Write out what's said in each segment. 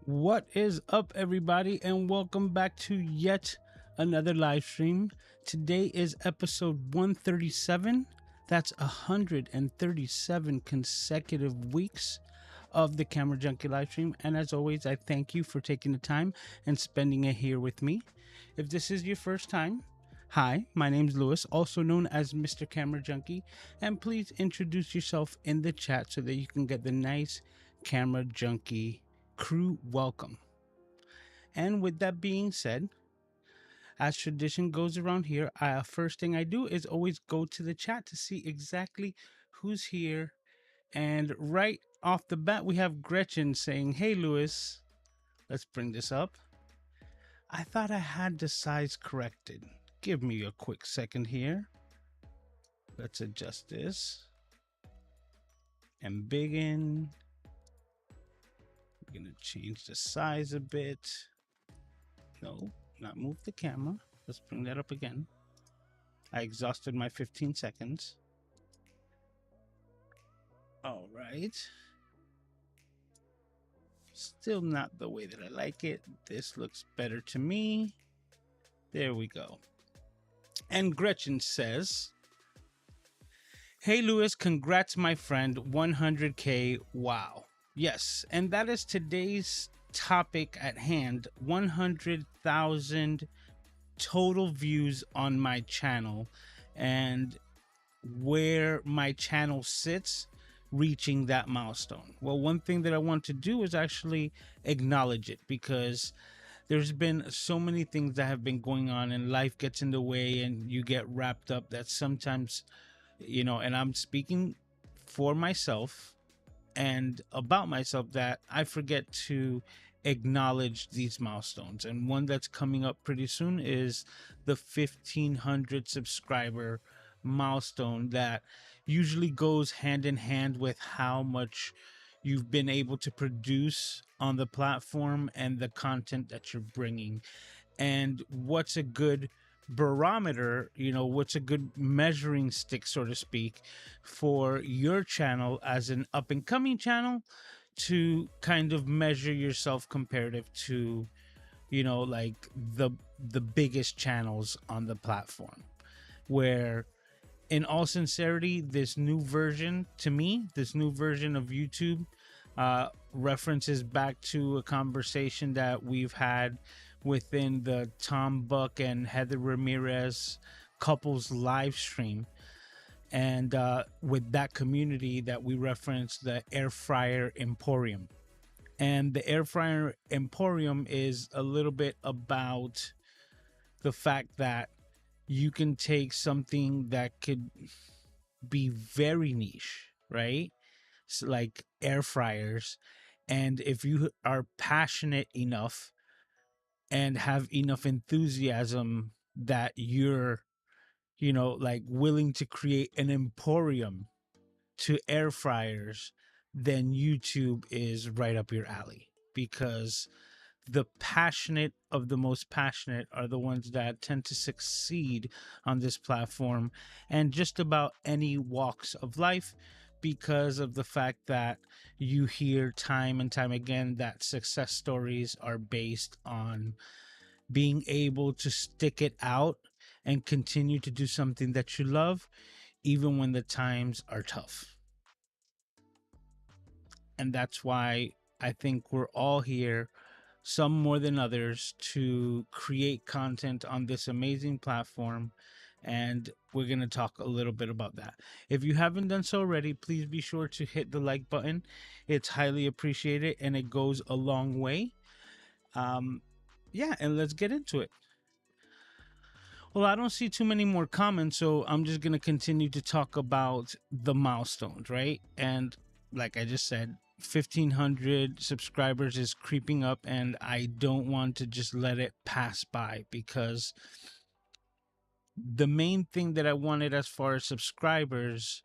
What is up, everybody, and welcome back to yet another live stream. Today is episode 137. That's 137 consecutive weeks of the Camera Junkie live stream. And as always, I thank you for taking the time and spending it here with me. If this is your first time, hi, my name's Lewis, also known as Mr. Camera Junkie, and please introduce yourself in the chat so that you can get the nice Camera Junkie crew welcome. And with that being said, as tradition goes around here, first thing I do is always go to the chat to see exactly who's here. And right off the bat, we have Gretchen saying, "Hey, Lewis." Let's bring this up. I thought I had the size corrected. Give me a quick second here. Let's adjust this and begin. We're gonna change the size a bit. No, not move the camera. Let's bring that up again. I exhausted my 15 seconds. All right. Still not the way that I like it. This looks better to me. There we go. And Gretchen says, "Hey Lewis, congrats my friend, 100K, wow." Yes, and that is today's topic at hand. 100,000 total views on my channel, and where my channel sits reaching that milestone. Well, one thing that I want to do is actually acknowledge it, because there's been so many things that have been going on and life gets in the way and you get wrapped up that sometimes, and I'm speaking for myself and about myself, that I forget to acknowledge these milestones. And one that's coming up pretty soon is the 1,500 subscriber milestone, that usually goes hand in hand with how much you've been able to produce on the platform and the content that you're bringing. And what's a good barometer, what's a good measuring stick, so to speak, for your channel as an up and coming channel, to kind of measure yourself comparative to, like the biggest channels on the platform. Where, in all sincerity, this new version of YouTube references back to a conversation that we've had within the Tom Buck and Heather Ramirez couples live stream, and with that community that we referenced, the Air Fryer Emporium. And the Air Fryer Emporium is a little bit about the fact that you can take something that could be very niche, right? So like air fryers, and if you are passionate enough and have enough enthusiasm that you're, like willing to create an emporium to air fryers, then YouTube is right up your alley, because the passionate of the most passionate are the ones that tend to succeed on this platform, and just about any walks of life, because of the fact that you hear time and time again that success stories are based on being able to stick it out and continue to do something that you love, even when the times are tough. And that's why I think we're all here, some more than others, to create content on this amazing platform. And we're going to talk a little bit about that. If you haven't done so already, please be sure to hit the like button. It's highly appreciated and it goes a long way. Yeah, and let's get into it. Well, I don't see too many more comments, so I'm just going to continue to talk about the milestones, right? And like I just said, 1,500 subscribers is creeping up, and I don't want to just let it pass by, because the main thing that I wanted as far as subscribers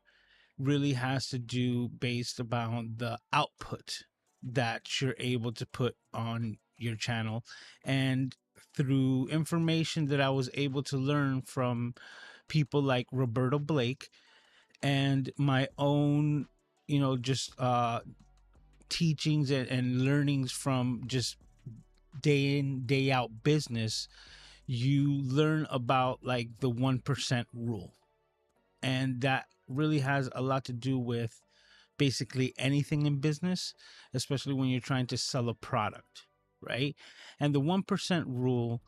really has to do based about the output that you're able to put on your channel. And through information that I was able to learn from people like Roberto Blake, and my own, just teachings and learnings from just day in, day out business, you learn about like the 1% rule. And that really has a lot to do with basically anything in business, especially when you're trying to sell a product, right? And the 1% rule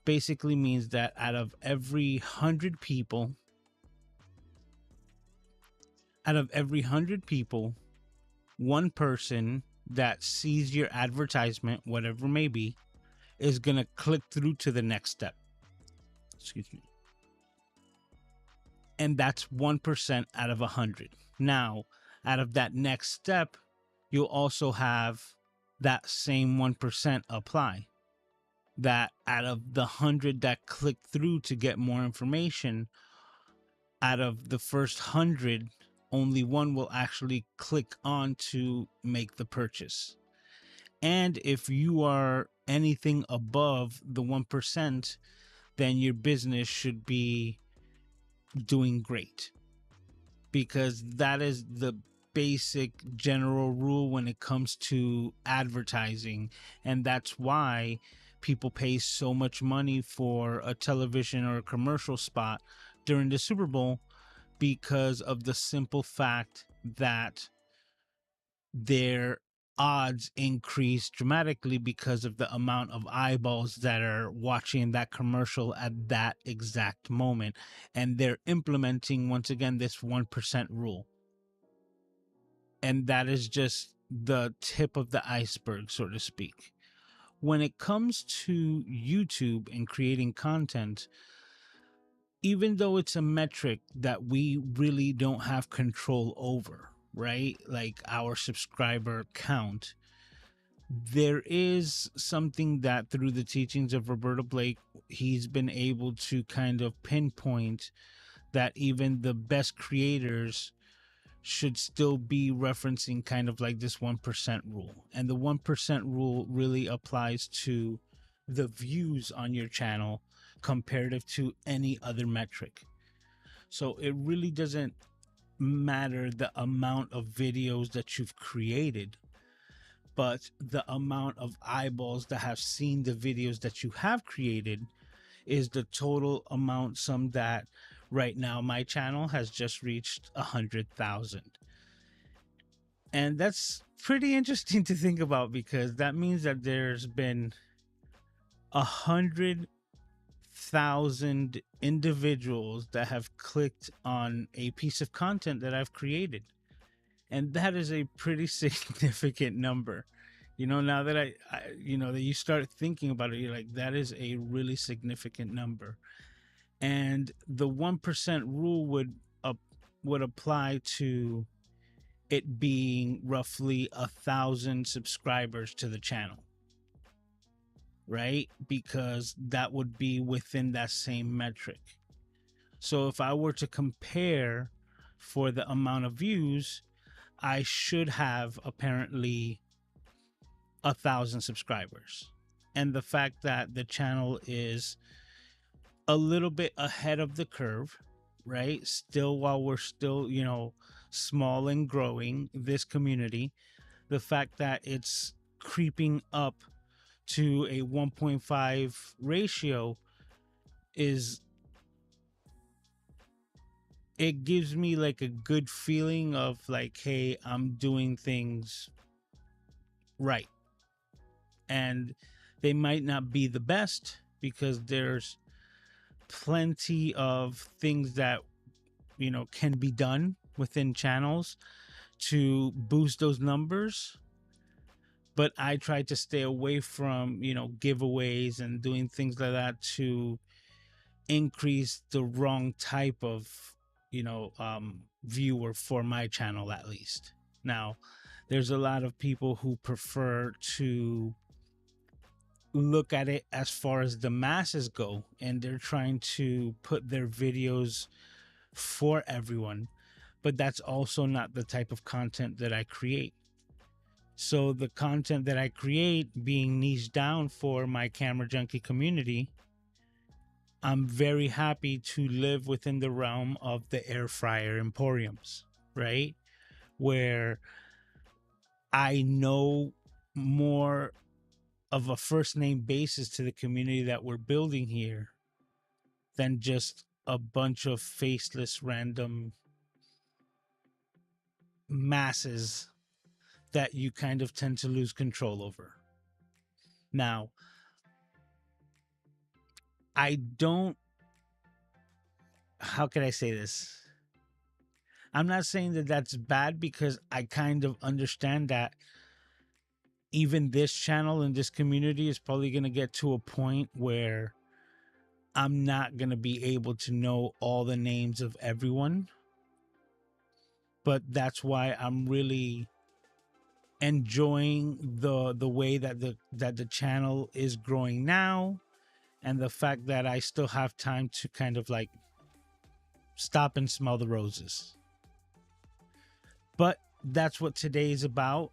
basically means that out of every 100 people, one person that sees your advertisement, whatever it may be, is going to click through to the next step. Excuse me. And that's 1% out of 100. Now, out of that next step, you'll also have that same 1% apply. That out of the 100 that click through to get more information, out of the first 100, only one will actually click on to make the purchase. And if you are anything above the 1%, then your business should be doing great, because that is the basic general rule when it comes to advertising. And that's why people pay so much money for a television or a commercial spot during the Super Bowl, because of the simple fact that their odds increase dramatically because of the amount of eyeballs that are watching that commercial at that exact moment. And they're implementing, once again, this 1% rule. And that is just the tip of the iceberg, so to speak. When it comes to YouTube and creating content, even though it's a metric that we really don't have control over, right? Like our subscriber count, there is something that through the teachings of Roberto Blake, he's been able to kind of pinpoint that even the best creators should still be referencing kind of like this 1% rule. And the 1% rule really applies to the views on your channel comparative to any other metric. So it really doesn't matter the amount of videos that you've created, but the amount of eyeballs that have seen the videos that you have created is the total amount sum that right now my channel has just reached 100,000. And that's pretty interesting to think about, because that means that there's been 100,000 individuals that have clicked on a piece of content that I've created. And that is a pretty significant number. Now that I that you start thinking about it, you're like, that is a really significant number. And the 1% rule would apply to it being roughly 1,000 subscribers to the channel, right? Because that would be within that same metric. So if I were to compare for the amount of views, I should have apparently 1,000 subscribers. And the fact that the channel is a little bit ahead of the curve, right? Still, while we're still, small and growing, this community, the fact that it's creeping up to a 1.5 ratio it gives me like a good feeling of like, hey, I'm doing things right. And they might not be the best because there's plenty of things that, can be done within channels to boost those numbers. But I try to stay away from, giveaways and doing things like that to increase the wrong type of, viewer for my channel, at least. Now, there's a lot of people who prefer to look at it as far as the masses go, and they're trying to put their videos for everyone. But that's also not the type of content that I create. So the content that I create, being niched down for my camera junkie community, I'm very happy to live within the realm of the air fryer emporiums, right? Where I know more of a first name basis to the community that we're building here than just a bunch of faceless random masses that you kind of tend to lose control over. Now, I don't, how can I say this? I'm not saying that that's bad, because I kind of understand that even this channel and this community is probably going to get to a point where I'm not going to be able to know all the names of everyone. But that's why I'm really enjoying the way that the channel is growing now, and the fact that I still have time to kind of like stop and smell the roses. But that's what today is about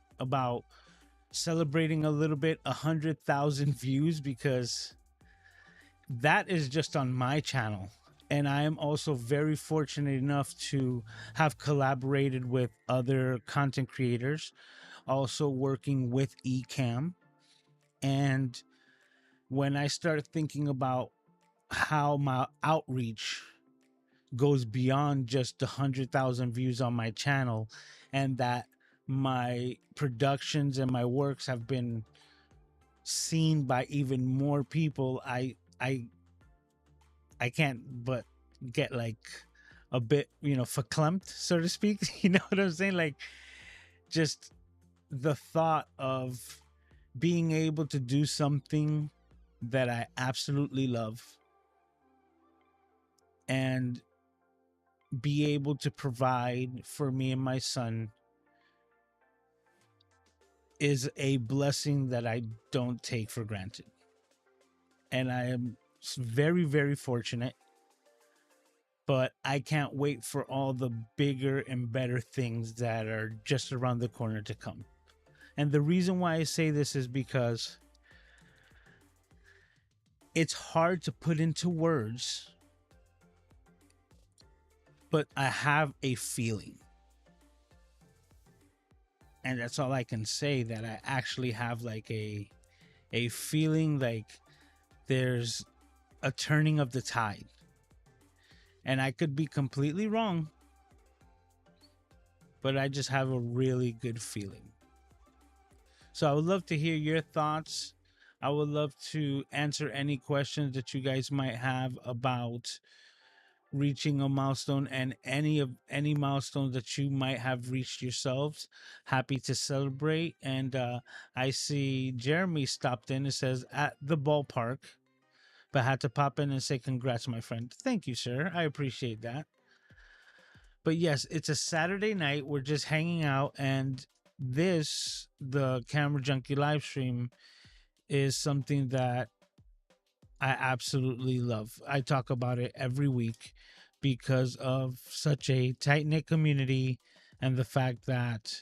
celebrating a little bit 100,000 views, because that is just on my channel. And I am also very fortunate enough to have collaborated with other content creators, also working with Ecamm. And when I started thinking about how my outreach goes beyond just 100,000 views on my channel, and that my productions and my works have been seen by even more people, I can't but get like a bit, verklempt, so to speak. You know what I'm saying? Like, just the thought of being able to do something that I absolutely love and be able to provide for me and my son is a blessing that I don't take for granted. And I am very, very fortunate, but I can't wait for all the bigger and better things that are just around the corner to come. And the reason why I say this is because it's hard to put into words, but I have a feeling. And that's all I can say, that I actually have like a feeling like there's a turning of the tide. And I could be completely wrong, but I just have a really good feeling. So I would love to hear your thoughts. I would love to answer any questions that you guys might have about reaching a milestone, and any milestones that you might have reached yourselves. Happy to celebrate. And I see Jeremy stopped in and says at the ballpark, but had to pop in and say congrats, my friend. Thank you, sir. I appreciate that. But yes, it's a Saturday night. We're just hanging out, and the Camera Junkie live stream, is something that I absolutely love. I talk about it every week because of such a tight knit community, and the fact that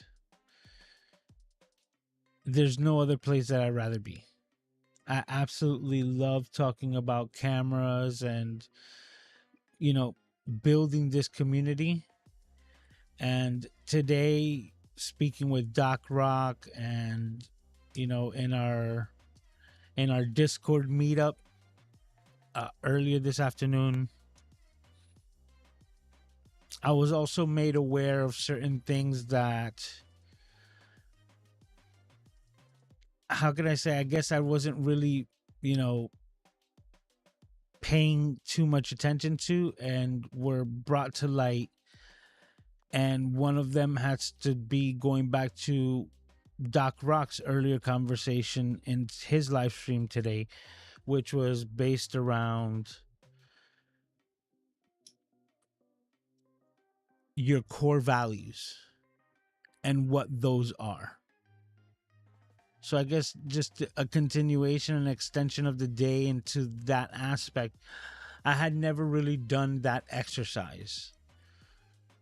there's no other place that I'd rather be. I absolutely love talking about cameras and, building this community. And today, speaking with Doc Rock, and, in our Discord meetup earlier this afternoon, I was also made aware of certain things that how can I say? I guess I wasn't really, you know, paying too much attention to, and were brought to light. And one of them has to be going back to Doc Rock's earlier conversation in his live stream today, which was based around your core values and what those are. So I guess just a continuation and extension of the day into that aspect. I had never really done that exercise.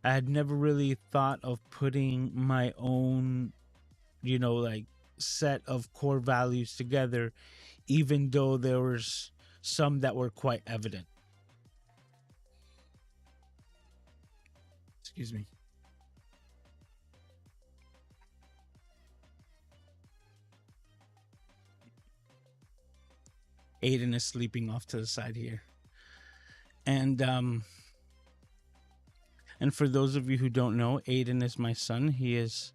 I had never really thought of putting my own, like set of core values together, even though there was some that were quite evident. Excuse me. Aiden is sleeping off to the side here. And for those of you who don't know, Aiden is my son. He is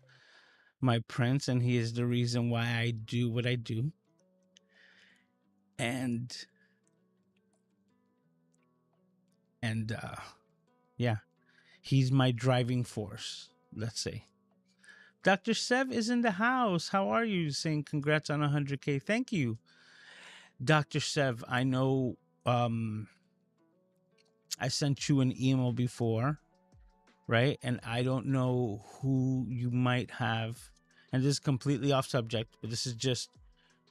my prince, and he is the reason why I do what I do. And yeah, he's my driving force, let's say. Dr. Sev is in the house. How are you? Saying congrats on 100K. Thank you. Dr. Sev, I know I sent you an email before, right? And I don't know who you might have. And this is completely off subject, but this is just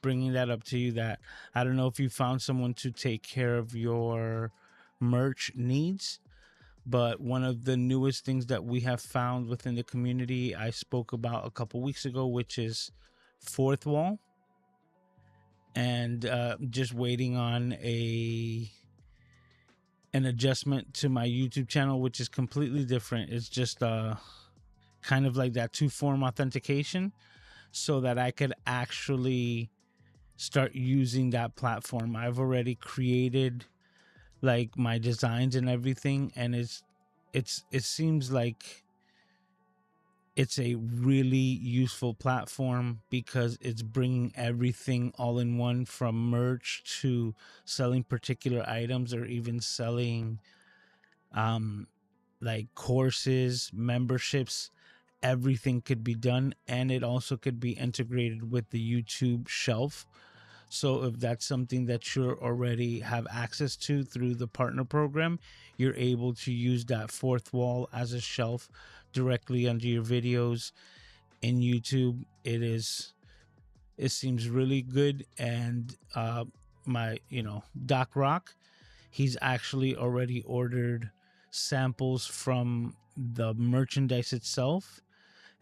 bringing that up to you, that I don't know if you found someone to take care of your merch needs. But one of the newest things that we have found within the community, I spoke about a couple weeks ago, which is Fourth Wall. And just waiting on an adjustment to my YouTube channel, which is completely different. It's just kind of like that two-form authentication, so that I could actually start using that platform. I've already created like my designs and everything, and it seems like it's a really useful platform because it's bringing everything all in one, from merch to selling particular items, or even selling like courses, memberships. Everything could be done, and it also could be integrated with the YouTube shelf. So if that's something that you already have access to through the partner program, you're able to use that fourth wall as a shelf directly under your videos in YouTube. It seems really good. And my Doc Rock, he's actually already ordered samples from the merchandise itself,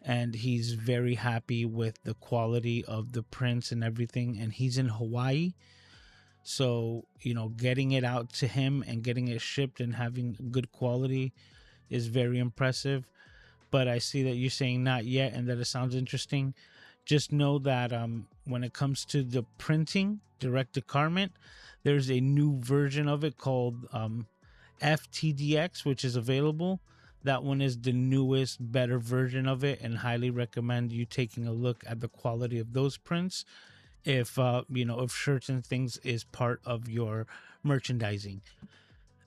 and he's very happy with the quality of the prints and everything. And he's in Hawaii, so getting it out to him and getting it shipped and having good quality is very impressive. But I see that you're saying not yet, and that it sounds interesting. Just know that when it comes to the printing direct to garment, there's a new version of it called FTDX, which is available. That one is the newest, better version of it, and highly recommend you taking a look at the quality of those prints if if shirts and things is part of your merchandising.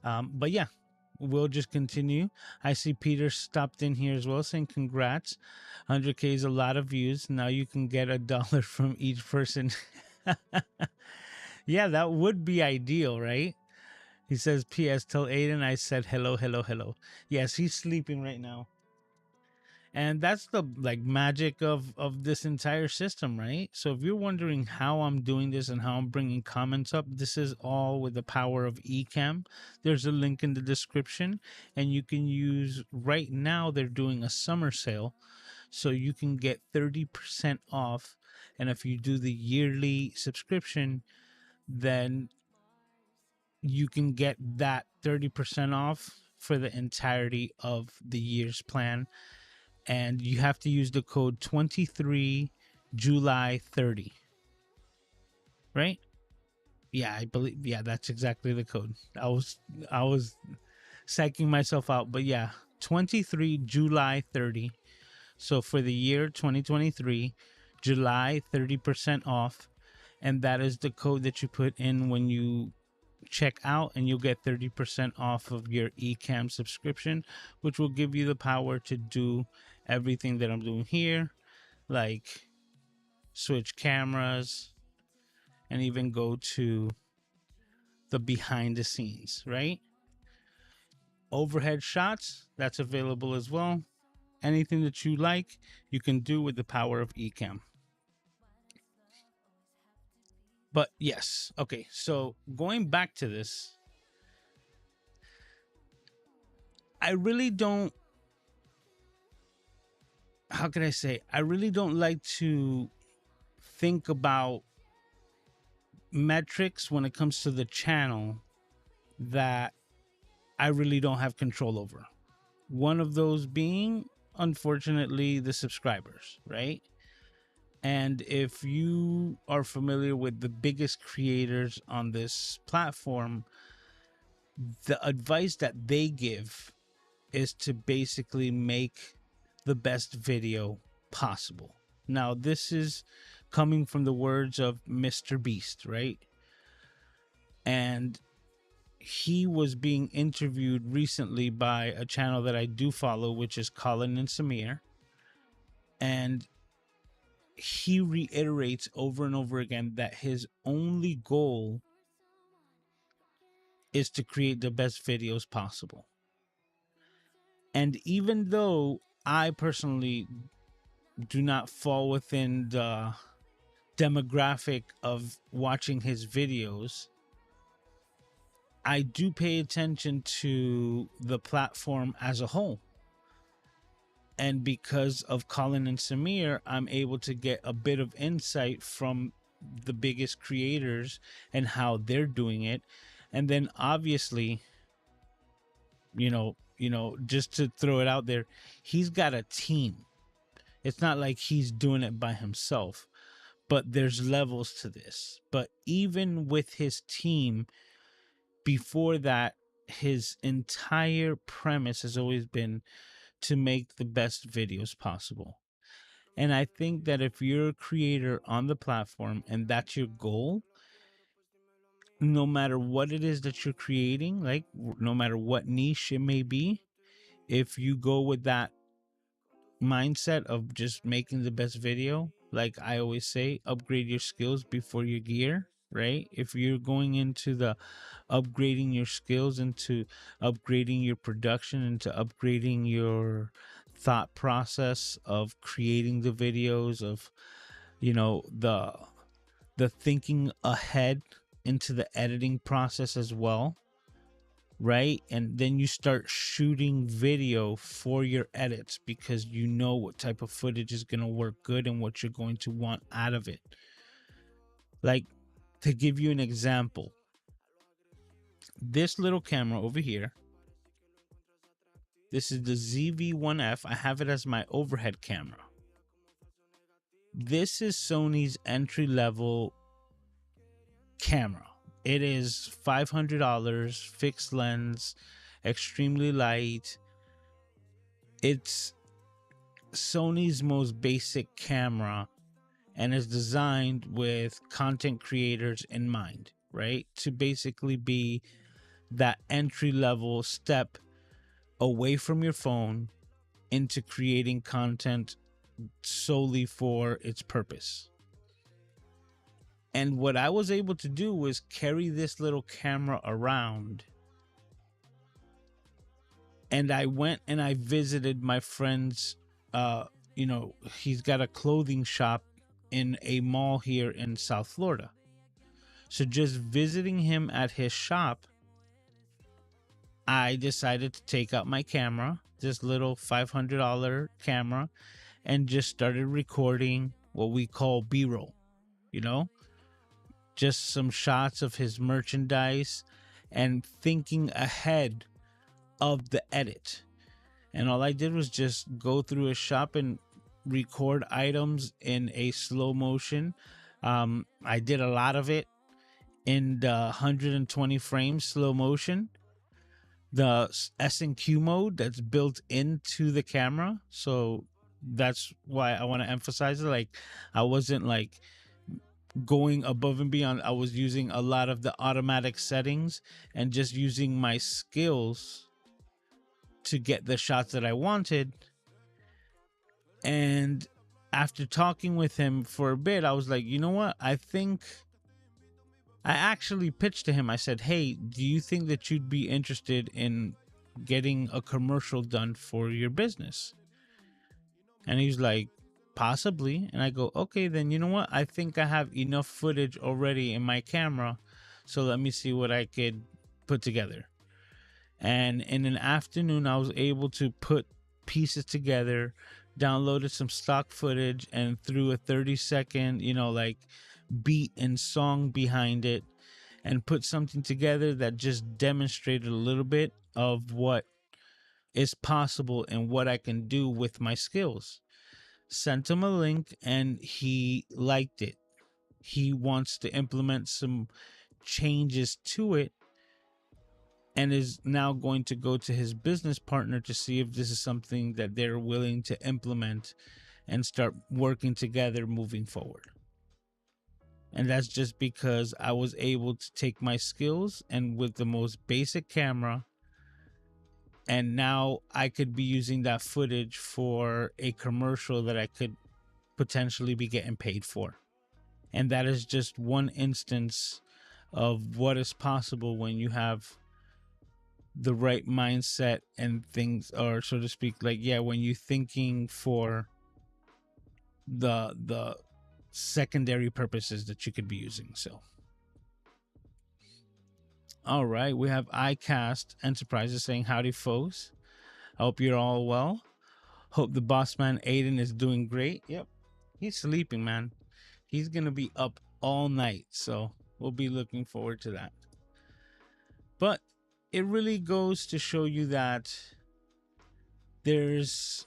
But yeah, we'll just continue. I see Peter stopped in here as well, saying congrats. 100K is a lot of views. Now you can get $1 from each person. Yeah, that would be ideal, right? He says, P.S. Tell Aiden I said hello, hello, hello. Yes, he's sleeping right now. And that's the magic of this entire system, right? So if you're wondering how I'm doing this and how I'm bringing comments up, this is all with the power of Ecamm. There's a link in the description, and you can use, right now they're doing a summer sale, so you can get 30% off. And if you do the yearly subscription, then you can get that 30% off for the entirety of the year's plan. And you have to use the code 23 July 30, right? Yeah, I believe, yeah, that's exactly the code. I was psyching myself out, but yeah, 23 July 30. So for the year 2023, July 30% off, and that is the code that you put in when you check out, and you'll get 30% off of your Ecamm subscription, which will give you the power to do everything that I'm doing here, like switch cameras and even go to the behind the scenes, right? Overhead shots, that's available as well. Anything that you like, you can do with the power of Ecamm. But yes, okay, so going back to this, I really don't, how can I say, I really don't like to think about metrics when it comes to the channel that I really don't have control over. One of those being, unfortunately, the subscribers, right? And if you are familiar with the biggest creators on this platform, the advice that they give is to basically make the best video possible. Now, this is coming from the words of Mr. Beast, right? And he was being interviewed recently by a channel that I do follow, which is Colin and Samir. And he reiterates over and over again that his only goal is to create the best videos possible. And even though I personally do not fall within the demographic of watching his videos, I do pay attention to the platform as a whole. And because of Colin and Samir, I'm able to get a bit of insight from the biggest creators and how they're doing it. And then obviously, you know, just to throw it out there, he's got a team. It's not like he's doing it by himself, but there's levels to this. But even with his team, before that, his entire premise has always been to make the best videos possible. And I think that if you're a creator on the platform and that's your goal, no matter what it is that you're creating, like no matter what niche it may be, if you go with that mindset of just making the best video, like I always say, upgrade your skills before your gear, right? If you're going into the upgrading your skills, into upgrading your production, into upgrading your thought process of creating the videos, of the thinking ahead into the editing process as well, right? And then you start shooting video for your edits because you know what type of footage is going to work good and what you're going to want out of it. Like, to give you an example, this little camera over here, this is the ZV-1F. I have it as my overhead camera. This is Sony's entry-level camera. It is $500, fixed lens, extremely light. It's Sony's most basic camera and is designed with content creators in mind, right? To basically be that entry-level step away from your phone into creating content solely for its purpose. And what I was able to do was carry this little camera around. And I went and I visited my friend's, he's got a clothing shop in a mall here in South Florida. So just visiting him at his shop, I decided to take out my camera, this little $500 camera, and just started recording what we call B-roll, just some shots of his merchandise and thinking ahead of the edit. And all I did was just go through a shop and record items in a slow motion. I did a lot of it in the 120 frames slow motion, the S&Q mode that's built into the camera. So that's why I want to emphasize it. Like, I wasn't like going above and beyond. I was using a lot of the automatic settings and just using my skills to get the shots that I wanted. And after talking with him for a bit, I was like, you know what? I think I actually pitched to him. I said, hey, do you think that you'd be interested in getting a commercial done for your business? And he's like, possibly. And I go, okay, then you know what? I think I have enough footage already in my camera. So let me see what I could put together. And in an afternoon, I was able to put pieces together, downloaded some stock footage, and threw a 30-second, like beat and song behind it, and put something together that just demonstrated a little bit of what is possible and what I can do with my skills. Sent him a link and he liked it. He wants to implement some changes to it and is now going to go to his business partner to see if this is something that they're willing to implement and start working together moving forward. And that's just because I was able to take my skills and with the most basic camera, and now I could be using that footage for a commercial that I could potentially be getting paid for. And that is just one instance of what is possible when you have the right mindset and things, or so to speak, like, yeah, when you're thinking for the secondary purposes that you could be using. So all right, we have iCast Enterprises saying, howdy folks, I hope you're all well. Hope the boss man Aiden is doing great. Yep, he's sleeping, man. He's gonna be up all night, so we'll be looking forward to that. But it really goes to show you that there's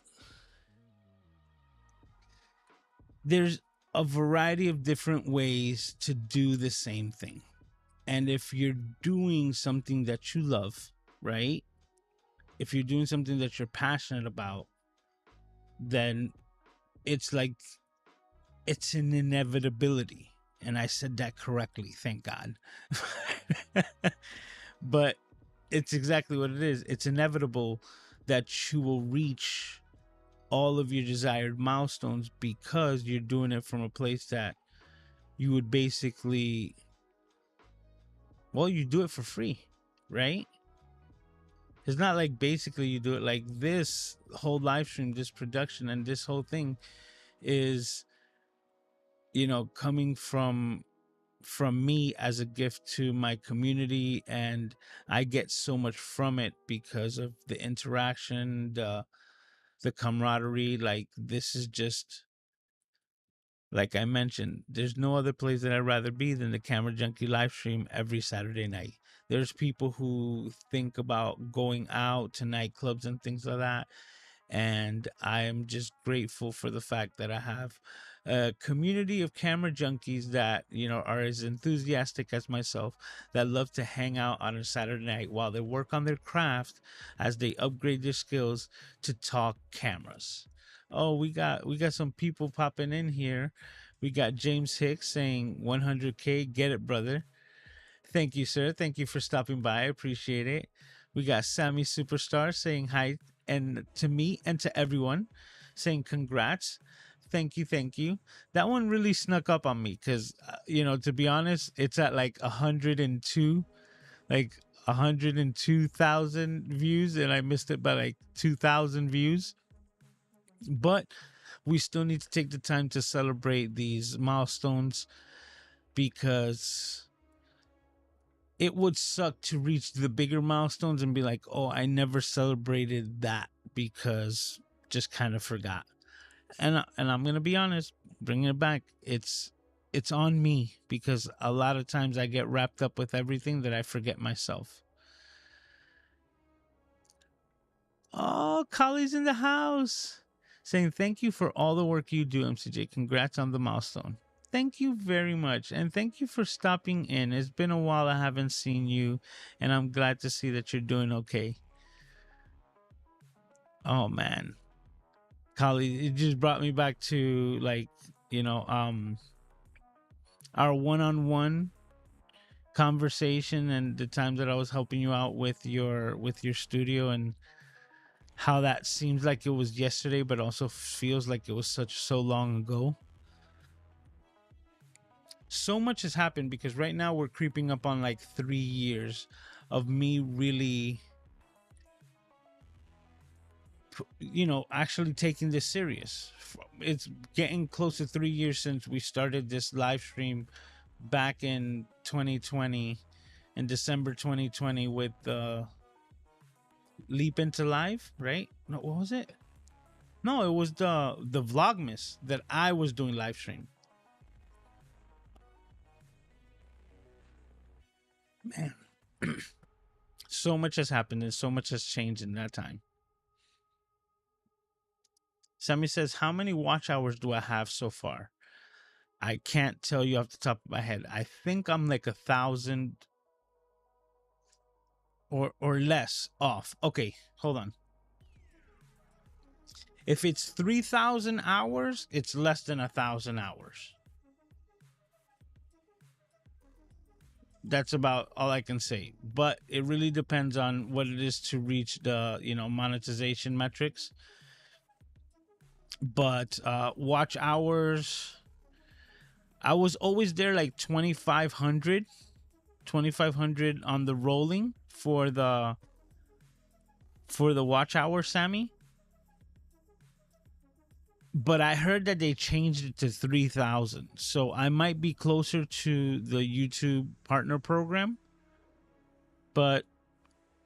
a variety of different ways to do the same thing. And if you're doing something that you love, right? If you're doing something that you're passionate about, then it's like, it's an inevitability. And I said that correctly, thank God. But it's exactly what it is. It's inevitable that you will reach all of your desired milestones because you're doing it from a place that you would basically, well, you do it for free, right? It's not like basically you do it like this whole live stream, this production, and this whole thing is, coming from me as a gift to my community, and I get so much from it because of the interaction, the camaraderie. Like, this is just, like I mentioned, there's no other place that I'd rather be than the Camera Junkie live stream every Saturday night. There's people who think about going out to nightclubs and things like that, and I am just grateful for the fact that I have a community of camera junkies that are as enthusiastic as myself, that love to hang out on a Saturday night while they work on their craft as they upgrade their skills to talk cameras. Oh, we got some people popping in here. We got James Hicks saying 100K, get it, brother. Thank you, sir. Thank you for stopping by. I appreciate it. We got Sammy Superstar saying hi, and to me and to everyone, saying congrats. Thank you, thank you. That one really snuck up on me because, to be honest, it's at like 102, like 102,000 views, and I missed it by like 2,000 views. But we still need to take the time to celebrate these milestones, because it would suck to reach the bigger milestones and be like, oh, I never celebrated that because just kind of forgot. And I'm going to be honest, bringing it back, it's on me, because a lot of times I get wrapped up with everything that I forget myself. Oh, Kali's in the house saying thank you for all the work you do, MCJ. Congrats on the milestone. Thank you very much. And thank you for stopping in. It's been a while I haven't seen you, and I'm glad to see that you're doing okay. Oh, man. Kali, it just brought me back to like, you know, our one-on-one conversation and the time that I was helping you out with your studio, and how that seems like it was yesterday but also feels like it was so long ago. So much has happened because right now we're creeping up on like 3 years of me really, actually taking this serious. It's getting close to 3 years since we started this live stream back in 2020, in December 2020, with Leap into Live, right? No, what was it? No, it was the Vlogmas that I was doing live stream. Man, so much has happened and so much has changed in that time. Sammy says, "How many watch hours do I have so far?" I can't tell you off the top of my head. I think I'm like 1,000 or less off. Okay, hold on. If it's 3,000 hours, it's less than 1,000 hours. That's about all I can say. But it really depends on what it is to reach the monetization metrics. But watch hours, I was always there like 2,500 on the rolling for the watch hour, Sammy. But I heard that they changed it to 3,000, so I might be closer to the YouTube partner program. But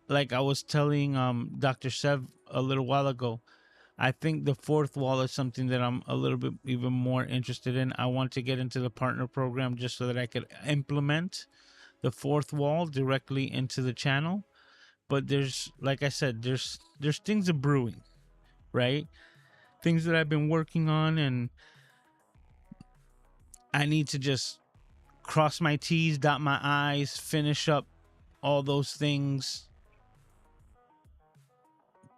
like I was telling Dr. Sev a little while ago, I think the fourth wall is something that I'm a little bit even more interested in. I want to get into the partner program just so that I could implement the fourth wall directly into the channel. But there's, like I said, there's things are brewing, right? Things that I've been working on, and I need to just cross my T's, dot my I's, finish up all those things.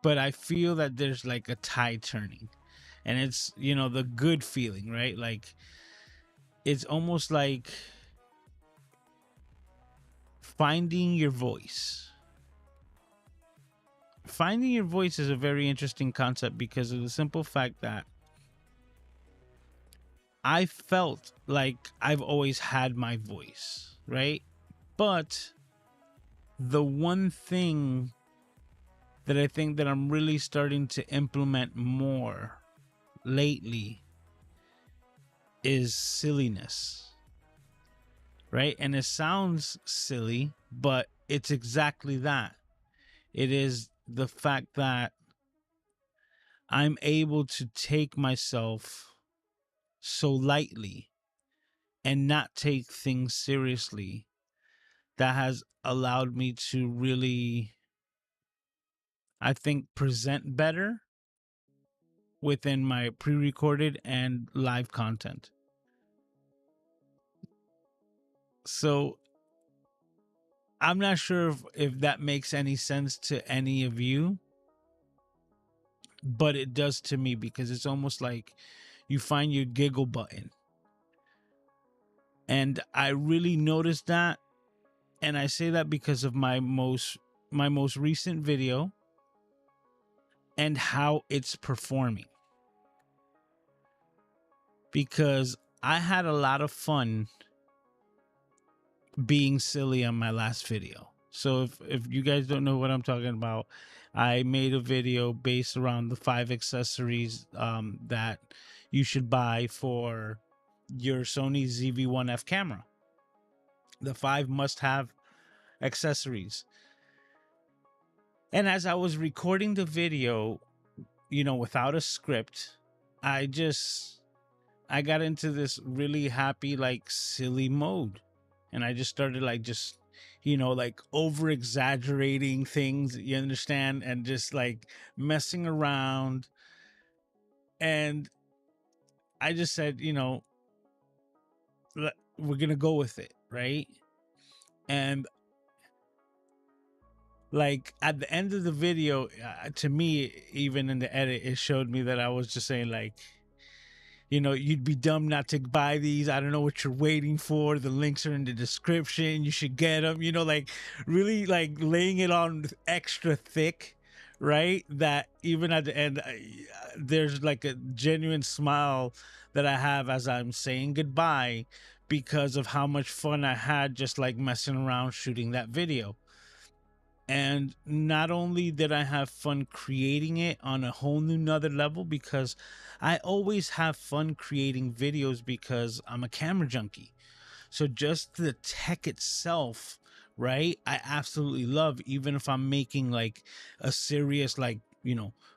But I feel that there's like a tide turning, and it's, the good feeling, right? Like, it's almost like finding your voice. Finding your voice is a very interesting concept because of the simple fact that I felt like I've always had my voice, right? But the one thing that I think that I'm really starting to implement more lately is silliness, right? And it sounds silly, but it's exactly that. It is the fact that I'm able to take myself so lightly and not take things seriously, that has allowed me to really, I think, present better within my pre-recorded and live content. So I'm not sure if that makes any sense to any of you, but it does to me, because it's almost like you find your giggle button. And I really noticed that, and I say that because of my most recent video and how it's performing. Because I had a lot of fun being silly on my last video. So if you guys don't know what I'm talking about, I made a video based around the 5 accessories that you should buy for your Sony ZV-1F camera. The 5 must-have accessories. And as I was recording the video, without a script, I got into this really happy, like, silly mode. And I just started like over exaggerating things, you understand, and just like messing around. And I just said, we're gonna go with it, right? And Like at the end of the video, to me, even in the edit, it showed me that I was just saying like, you'd be dumb not to buy these. I don't know what you're waiting for. The links are in the description. You should get them. Like really like laying it on extra thick, right? That even at the end, there's like a genuine smile that I have as I'm saying goodbye because of how much fun I had just like messing around shooting that video. And not only did I have fun creating it on a whole new nother level, because I always have fun creating videos because I'm a camera junkie. So just the tech itself, right? I absolutely love, even if I'm making like a serious, like,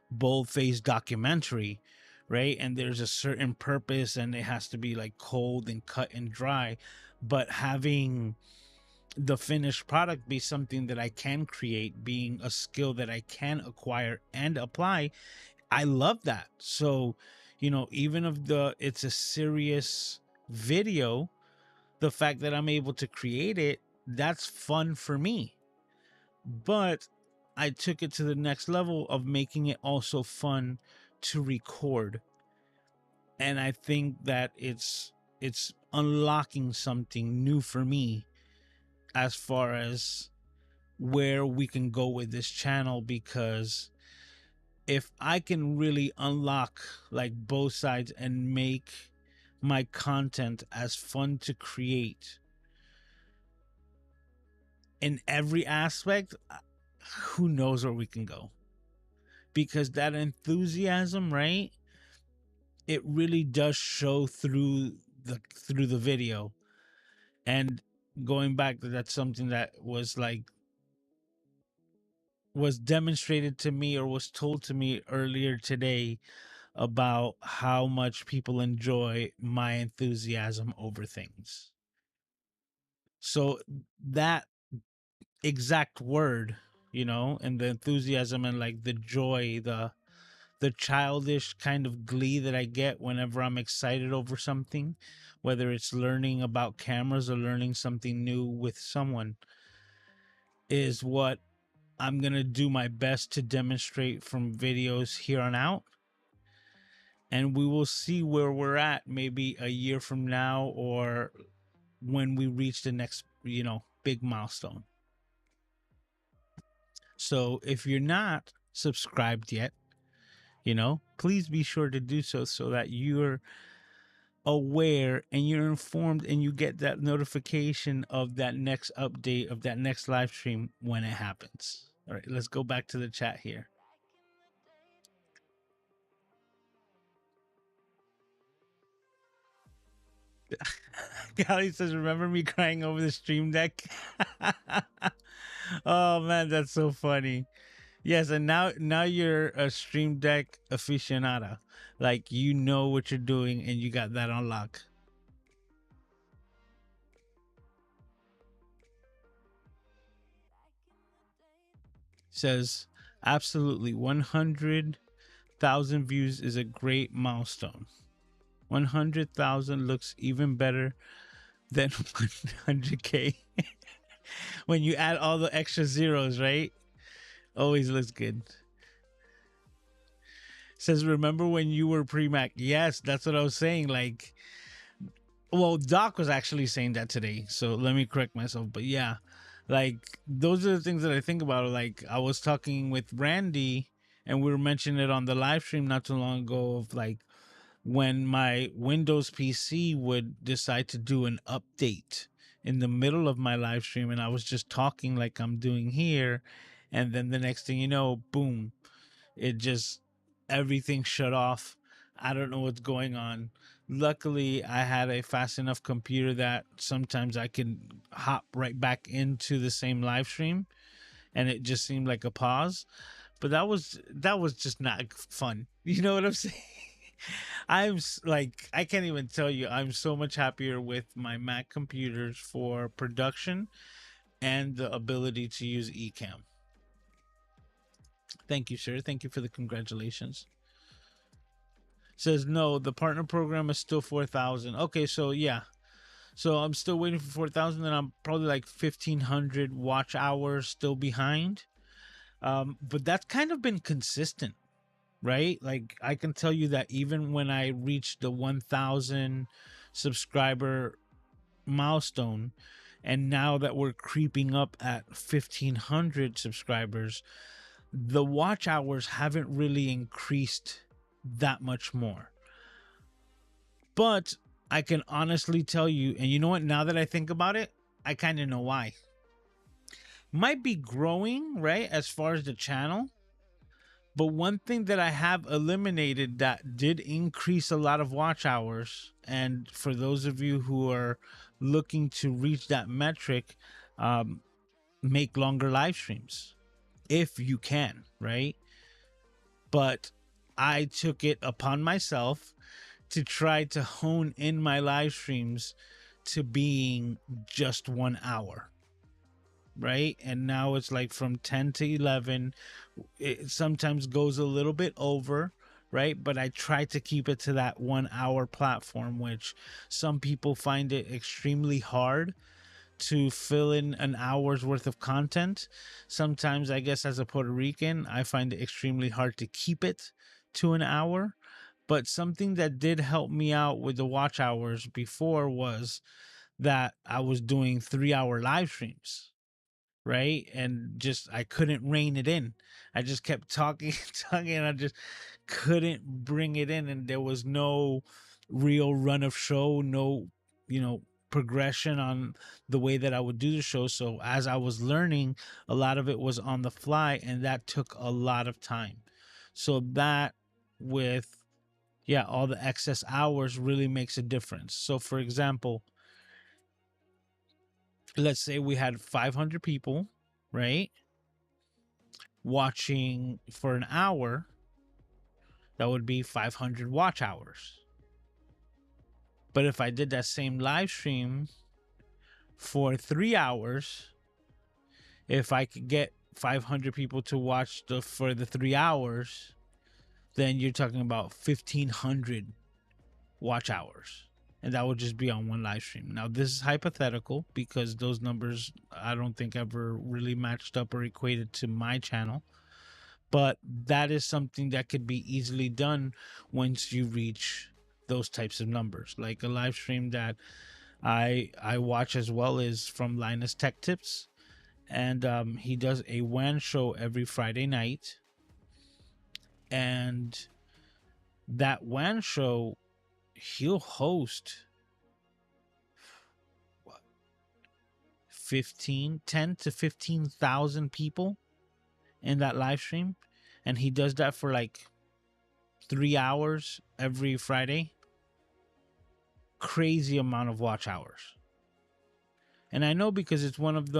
bold faced documentary, right? And there's a certain purpose and it has to be like cold and cut and dry. But having the finished product be something that I can create, being a skill that I can acquire and apply, I love that. So, even if it's a serious video, the fact that I'm able to create it, that's fun for me. But I took it to the next level of making it also fun to record. And I think that it's unlocking something new for me as far as where we can go with this channel, because if I can really unlock like both sides and make my content as fun to create in every aspect, who knows where we can go, because that enthusiasm, right, it really does show through the video. And going back to that's something that was demonstrated to me or was told to me earlier today about how much people enjoy my enthusiasm over things. So that exact word, and the enthusiasm and like the joy, the childish kind of glee that I get whenever I'm excited over something, whether it's learning about cameras or learning something new with someone, is what I'm going to do my best to demonstrate from videos here on out. And we will see where we're at maybe a year from now, or when we reach the next, big milestone. So if you're not subscribed yet, please be sure to do so that you're aware and you're informed and you get that notification of that next update, of that next live stream when it happens. All right, let's go back to the chat here. Callie says, remember me crying over the stream deck? Oh man, that's so funny. Yes, and now you're a stream deck aficionada. Like, you know what you're doing and you got that on lock. Says, absolutely, 100,000 views is a great milestone. 100,000 looks even better than 100K. When you add all the extra zeros, right? Always looks good. Says, remember when you were pre-Mac? Yes, that's what I was saying. Like, well, Doc was actually saying that today, so let me correct myself. But yeah, like, those are the things that I think about. Like, I was talking with Randy, and we were mentioning it on the live stream not too long ago, of like when my Windows PC would decide to do an update in the middle of my live stream, and I was just talking like I'm doing here, and then the next thing you know, boom, it just, everything shut off. I don't know what's going on. Luckily, I had a fast enough computer that sometimes I can hop right back into the same live stream, and it just seemed like a pause. But that was just not fun. You know what I'm saying? Like, I can't even tell you. I'm so much happier with my Mac computers for production and the ability to use Ecamm. Thank you, sir. Thank you for the congratulations. Says, no, the partner program is still 4,000. Okay, so yeah. So I'm still waiting for 4,000, and I'm probably like 1,500 watch hours still behind. But that's kind of been consistent, right? Like I can tell you that even when I reached the 1,000 subscriber milestone, and now that we're creeping up at 1,500 subscribers, the watch hours haven't really increased that much more. But I can honestly tell you, and you know what, now that I think about it, I kind of know why. Might be growing, right, as far as the channel. But one thing that I have eliminated that did increase a lot of watch hours, and for those of you who are looking to reach that metric, um, make longer live streams if you can, right? But I took it upon myself to try to hone in my live streams to being just 1 hour, right? And now it's like from 10 to 11. It sometimes goes a little bit over, right? But I try to keep it to that 1 hour platform, which some people find it extremely hard to fill in an hour's worth of content. Sometimes, I guess, as a Puerto Rican, I find it extremely hard to keep it to an hour. But something that did help me out with the watch hours before was that I was doing 3 hour live streams, right? And just I couldn't rein it in. I just kept talking, talking, and I just couldn't bring it in. And there was no real run of show, no, progression on the way that I would do the show. So as I was learning, a lot of it was on the fly, and that took a lot of time. So that with all the excess hours really makes a difference. So for example, let's say we had 500 people, right, watching for an hour. That would be 500 watch hours. But if I did that same live stream for 3 hours, if I could get 500 people to watch for the 3 hours, then you're talking about 1,500 watch hours. And that would just be on one live stream. Now, this is hypothetical because those numbers I don't think ever really matched up or equated to my channel. But that is something that could be easily done once you reach those types of numbers. Like a live stream that I watch as well is from Linus Tech Tips, and he does a WAN show every Friday night, and that WAN show he'll host what 10 to 15,000 people in that live stream, and he does that for like 3 hours every Friday. Crazy amount of watch hours. And I know because it's one of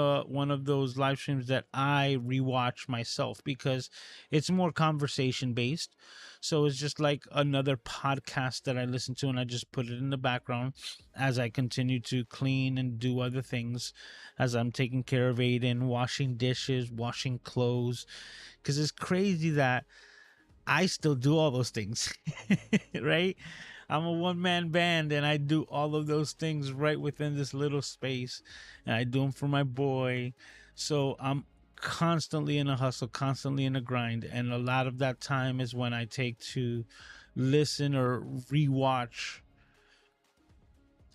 those live streams that I rewatch myself because it's more conversation based. So it's just like another podcast that I listen to, and I just put it in the background as I continue to clean and do other things, as I'm taking care of Aiden, washing dishes, washing clothes. Because it's crazy that I still do all those things, right? I'm a one-man band, and I do all of those things right within this little space, and I do them for my boy. So I'm constantly in a hustle, constantly in a grind, and a lot of that time is when I take to listen or rewatch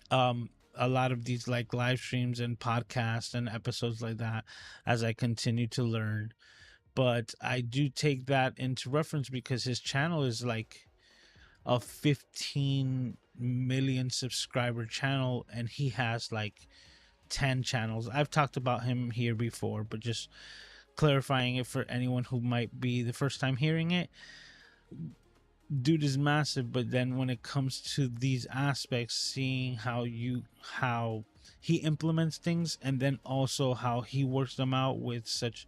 a lot of these like live streams and podcasts and episodes like that as I continue to learn. But I do take that into reference because his channel is like a 15 million subscriber channel, and he has like 10 channels. I've talked about him here before, but just clarifying it for anyone who might be the first time hearing it. Dude is massive, but then when it comes to these aspects, seeing how he implements things, and then also how he works them out with such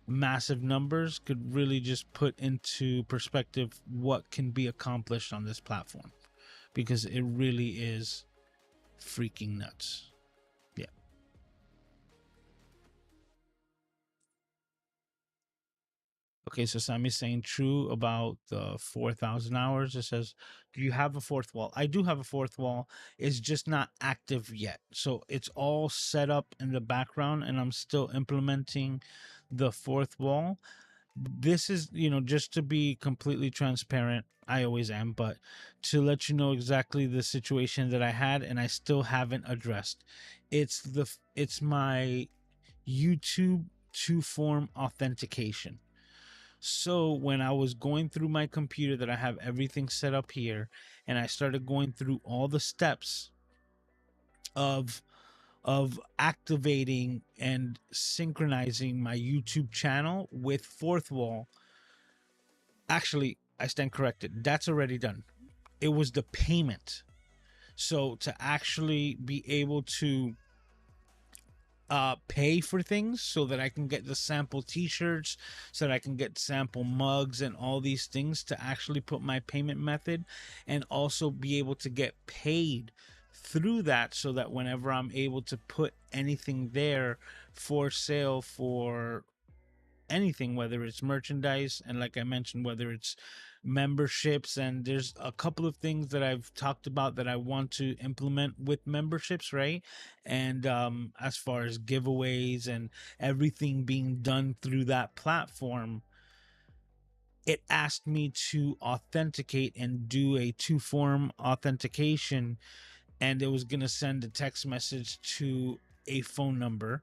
massive numbers, could really just put into perspective what can be accomplished on this platform, because it really is freaking nuts. Yeah. Okay, so Sammy's saying true about the 4,000 hours. It says, do you have a fourth wall? I do have a fourth wall. It's just not active yet. So it's all set up in the background, and I'm still implementing the fourth wall. This is, just to be completely transparent. I always am, but to let you know exactly the situation that I had and I still haven't addressed. It's my YouTube two form authentication. So when I was going through my computer that I have everything set up here, and I started going through all the steps of activating and synchronizing my YouTube channel with fourth wall. Actually, I stand corrected. That's already done. It was the payment. So to actually be able to pay for things so that I can get the sample t-shirts, so that I can get sample mugs and all these things, to actually put my payment method and also be able to get paid through that, so that whenever I'm able to put anything there for sale for anything, whether it's merchandise, and like I mentioned, whether it's memberships, and there's a couple of things that I've talked about that I want to implement with memberships, right? And as far as giveaways and everything being done through that platform, it asked me to authenticate and do a two form authentication, and it was going to send a text message to a phone number.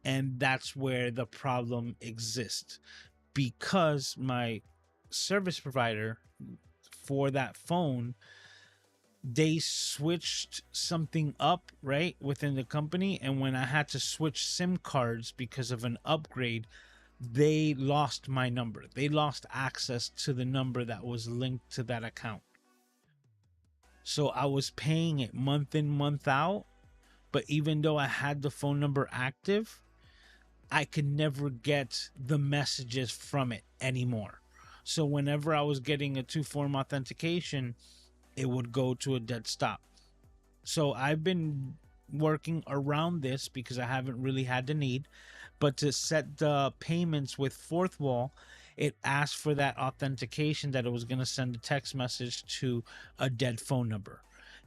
And that's where the problem exists, because my service provider for that phone, they switched something up right within the company, and when I had to switch SIM cards because of an upgrade, they lost my number. They lost access to the number that was linked to that account. So I was paying it month in, month out, but even though I had the phone number active, I could never get the messages from it anymore. So whenever I was getting a two form authentication, it would go to a dead stop. So I've been working around this because I haven't really had the need. But to set the payments with fourth wall, it asked for that authentication, that it was going to send a text message to a dead phone number.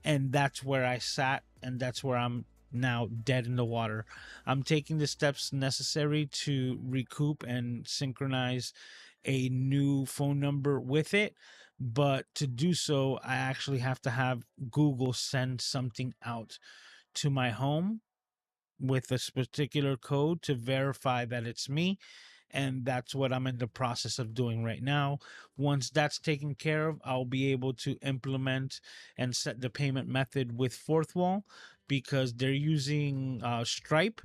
And that's where I sat, and that's where I'm now dead in the water. I'm taking the steps necessary to recoup and synchronize a new phone number with it. But to do so, I actually have to have Google send something out to my home with this particular code to verify that it's me. And that's what I'm in the process of doing right now. Once that's taken care of, I'll be able to implement and set the payment method with fourth wall, because they're using Stripe,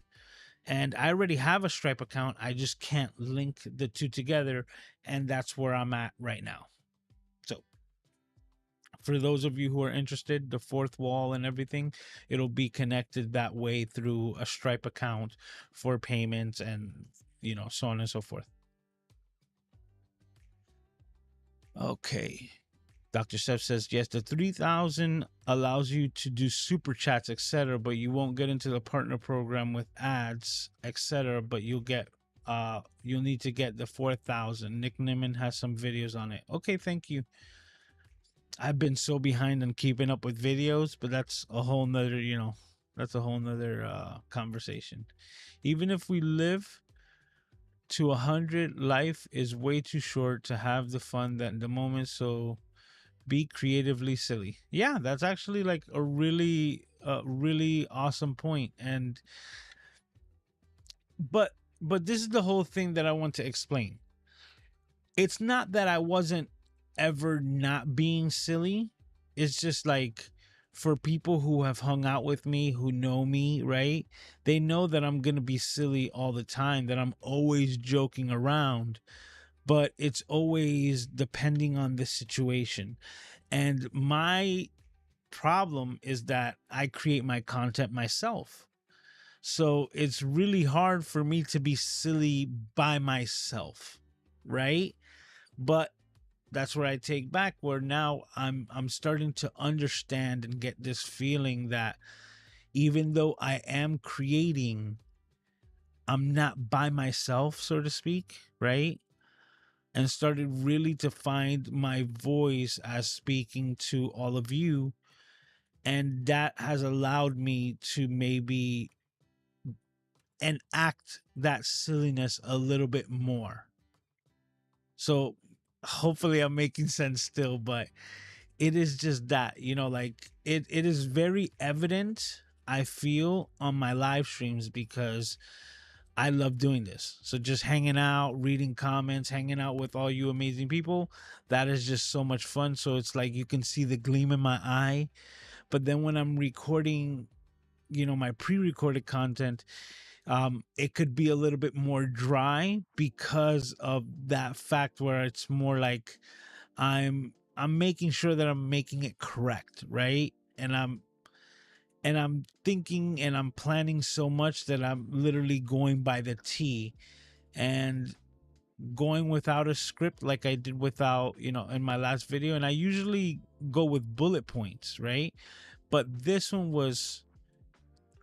and I already have a Stripe account. I just can't link the two together, and that's where I'm at right now. So for those of you who are interested, the fourth wall and everything, it'll be connected that way through a Stripe account for payments and, so on and so forth. Okay. Dr. Seth says, yes, the 3,000 allows you to do super chats, etc., but you won't get into the partner program with ads, etc., but you'll need to get the 4,000. Nick Nimmin has some videos on it. Okay, thank you. I've been so behind on keeping up with videos, but that's a whole nother, conversation. Even if we live to 100, life is way too short to have the fun that in the moment. So be creatively silly. Yeah, that's actually like a really awesome point. And but this is the whole thing that I want to explain. It's not that I wasn't ever not being silly. It's just like, for people who have hung out with me, who know me, right? They know that I'm going to be silly all the time, that I'm always joking around, but it's always depending on the situation. And my problem is that I create my content myself. So it's really hard for me to be silly by myself, right? But that's where I take back, where now I'm starting to understand and get this feeling that even though I am creating, I'm not by myself, so to speak, right? and started really to find my voice as speaking to all of you. And that has allowed me to maybe enact that silliness a little bit more. So hopefully I'm making sense still, but it is just that, like it is very evident, I feel, on my live streams, because I love doing this. So just hanging out, reading comments, hanging out with all you amazing people, that is just so much fun. So it's like you can see the gleam in my eye. But then when I'm recording, my pre-recorded content, it could be a little bit more dry because of that fact, where it's more like I'm making sure that I'm making it correct, right? And I'm thinking and I'm planning so much that I'm literally going by the T, and going without a script like I did without, in my last video. And I usually go with bullet points, right? But this one was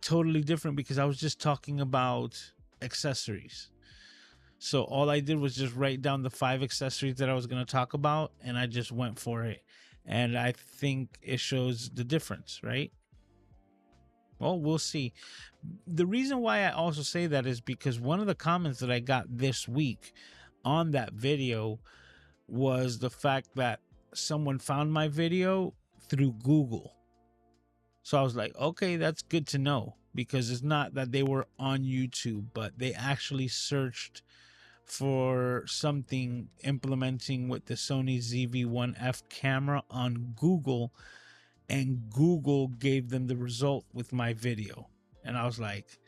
totally different because I was just talking about accessories. So all I did was just write down the 5 accessories that I was going to talk about, and I just went for it. And I think it shows the difference, right? Well, we'll see. The reason why I also say that is because one of the comments that I got this week on that video was the fact that someone found my video through Google. So I was like, okay, that's good to know, because it's not that they were on YouTube, but they actually searched for something implementing with the Sony ZV-1F camera on Google, and Google gave them the result with my video. And I was like,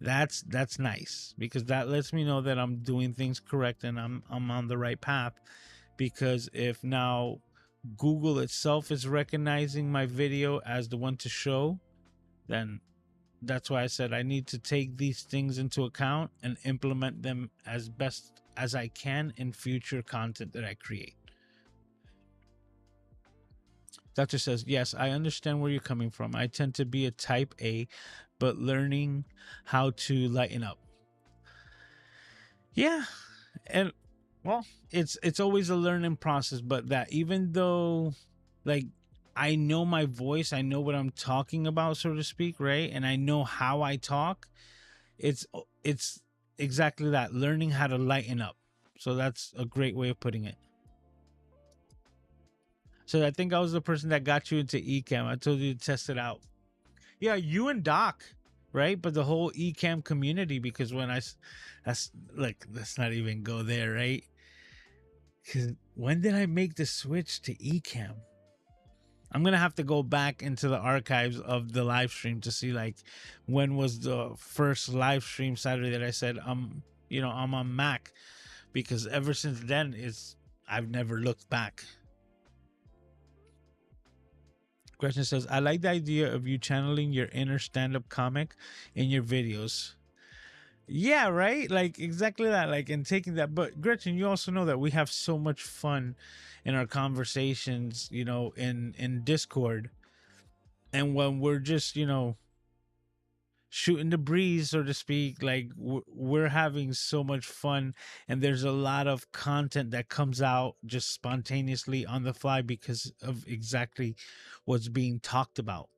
that's nice, because that lets me know that I'm doing things correct and I'm on the right path. Because if now Google itself is recognizing my video as the one to show, then that's why I said I need to take these things into account and implement them as best as I can in future content that I create. Doctor says, yes, I understand where you're coming from. I tend to be a type A, but learning how to lighten up. Yeah. And well, it's always a learning process, but that even though, like, I know my voice, I know what I'm talking about, so to speak, right? And I know how I talk. It's exactly that, learning how to lighten up. So that's a great way of putting it. So I think I was the person that got you into Ecamm. I told you to test it out. Yeah, you and Doc, right? But the whole Ecamm community, because let's not even go there, right? Because when did I make the switch to Ecamm? I'm gonna have to go back into the archives of the live stream to see, like, when was the first live stream Saturday that I said I'm on Mac, because ever since then I've never looked back. Gretchen says, I like the idea of you channeling your inner stand-up comic in your videos. Yeah, right? Like, exactly that. Like, and taking that. But Gretchen, you also know that we have so much fun in our conversations, in Discord. And when we're just, shooting the breeze, so to speak, like, we're having so much fun. And there's a lot of content that comes out just spontaneously on the fly because of exactly what's being talked about.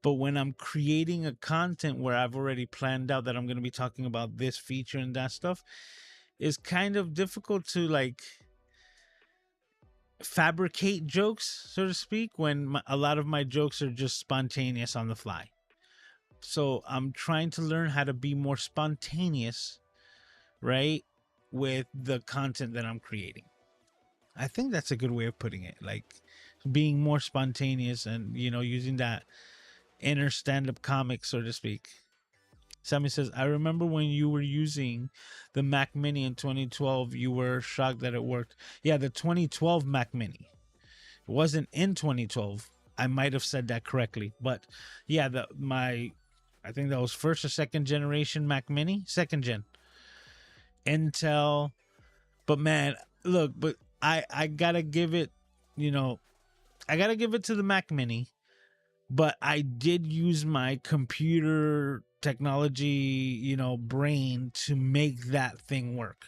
But when I'm creating a content where I've already planned out that I'm going to be talking about this feature and that stuff, it's kind of difficult to, like, fabricate jokes, so to speak, when a lot of my jokes are just spontaneous on the fly. So I'm trying to learn how to be more spontaneous, right, with the content that I'm creating. I think that's a good way of putting it, like being more spontaneous and, using that inner stand-up comic, so to speak. Sammy says, I remember when you were using the Mac Mini in 2012, you were shocked that it worked. Yeah, the 2012 Mac Mini. It wasn't in 2012. I might have said that correctly. But yeah, I think that was first or second generation Mac Mini. Second gen. Intel. But man, look, but I gotta give it, I gotta give it to the Mac Mini. But I did use my computer technology, brain to make that thing work.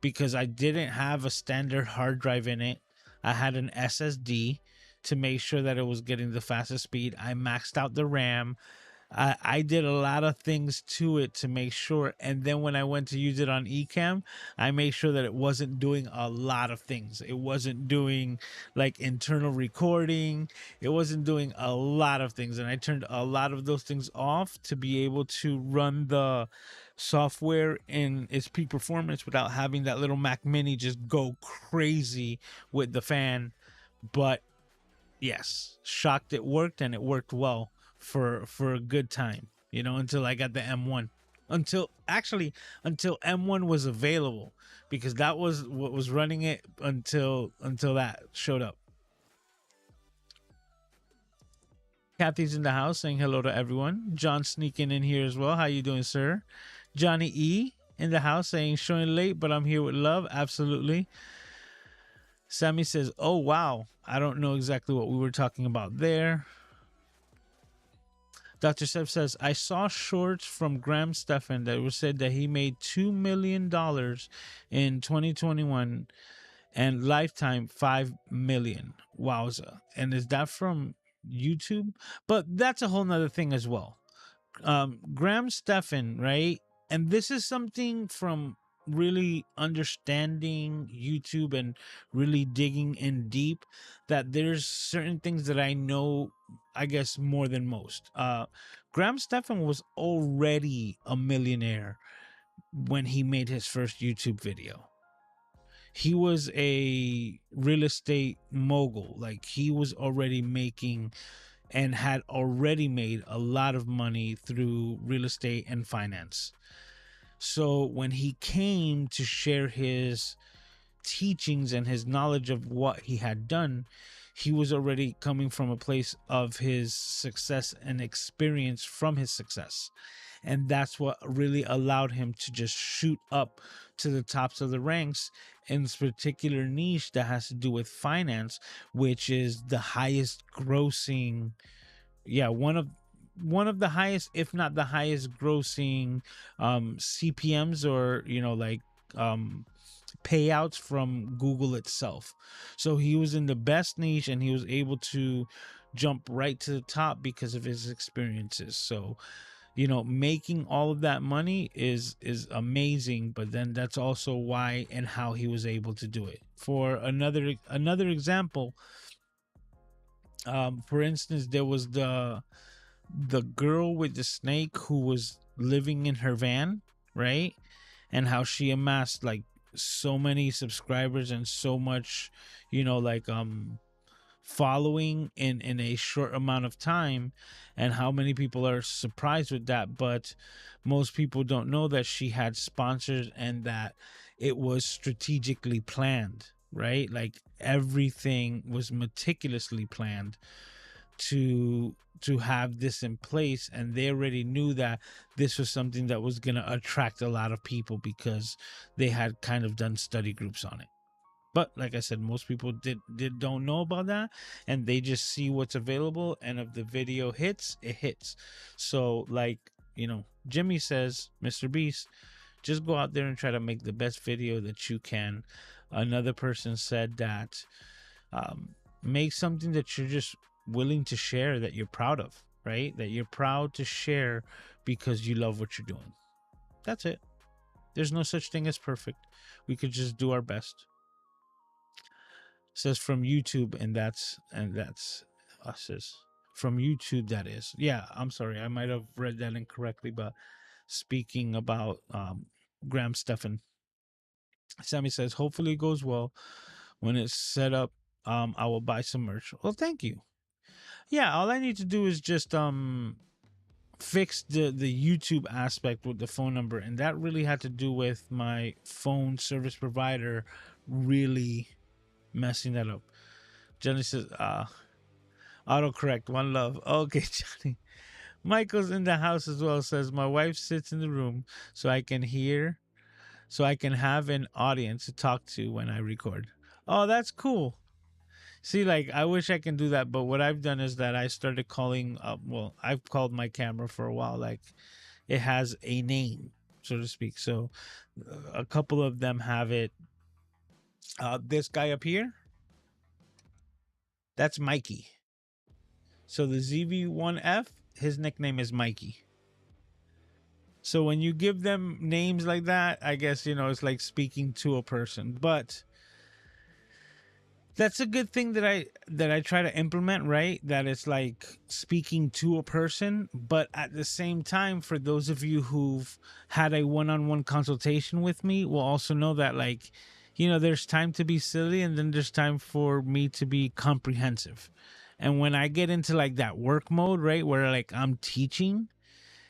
because I didn't have a standard hard drive in it. I had an SSD to make sure that it was getting the fastest speed. I maxed out the RAM. I did a lot of things to it to make sure. And then when I went to use it on Ecamm, I made sure that it wasn't doing a lot of things. It wasn't doing like internal recording. It wasn't doing a lot of things. And I turned a lot of those things off to be able to run the software in its peak performance without having that little Mac Mini just go crazy with the fan. But yes, shocked it worked, and it worked well for a good time, until I got the M1. Until M1 was available, because that was what was running it until that showed up. Kathy's in the house saying hello to everyone. John sneaking in here as well. How you doing, sir? Johnny E in the house saying showing late, but I'm here with love. Absolutely. Sammy says, oh wow, I don't know exactly what we were talking about there. Dr. Seb says, I saw shorts from Graham Stephan that was said that he made $2 million in 2021 and lifetime 5 million. Wowza. And is that from YouTube? But that's a whole nother thing as well. Graham Stephan, right? And this is something from really understanding YouTube and really digging in deep, that there's certain things that I know, I guess, more than most. Graham Stephan was already a millionaire when he made his first YouTube video. He was a real estate mogul. Like, he was already making and had already made a lot of money through real estate and finance. So when he came to share his teachings and his knowledge of what he had done, he was already coming from a place of his success and experience from his success. And that's what really allowed him to just shoot up to the tops of the ranks in this particular niche that has to do with finance, which is the highest grossing, one of the highest, if not the highest grossing CPMs, or payouts from Google itself. So he was in the best niche, and he was able to jump right to the top because of his experiences. So making all of that money is amazing, but then that's also why and how he was able to do it. For another example, for instance, there was the girl with the snake who was living in her van, right? And how she amassed like so many subscribers and so much, following in a short amount of time, and how many people are surprised with that. But most people don't know that she had sponsors and that it was strategically planned, right? Like, everything was meticulously planned to have this in place, and they already knew that this was something that was going to attract a lot of people because they had kind of done study groups on it. But like I said, most people don't know about that, and they just see what's available, and if the video hits, it hits. So like, Jimmy says, Mr. Beast, just go out there and try to make the best video that you can. Another person said that make something that you're just willing to share, that you're proud of, right? That you're proud to share because you love what you're doing. That's it. There's no such thing as perfect. We could just do our best. It says from YouTube, and that's us. Says from YouTube, that is. Yeah, I'm sorry, I might have read that incorrectly, but speaking about Graham Stephan, Sammy says hopefully it goes well. When it's set up, I will buy some merch. Well, thank you. Yeah, all I need to do is just fix the YouTube aspect with the phone number, and that really had to do with my phone service provider really messing that up. Johnny says autocorrect, one love. Okay, Johnny. Michael's in the house as well, says my wife sits in the room so I can have an audience to talk to when I record. Oh, that's cool. See, like, I wish I can do that, but what I've done is that I started calling up. Well, I've called my camera for a while. Like, it has a name, so to speak. So a couple of them have it. This guy up here, that's Mikey. So the ZV1F, his nickname is Mikey. So when you give them names like that, I guess, it's like speaking to a person. But that's a good thing that I try to implement, right? That it's like speaking to a person, but at the same time, for those of you who've had a one-on-one consultation with me, will also know that, like, there's time to be silly, and then there's time for me to be comprehensive. And when I get into like that work mode, right, where like I'm teaching,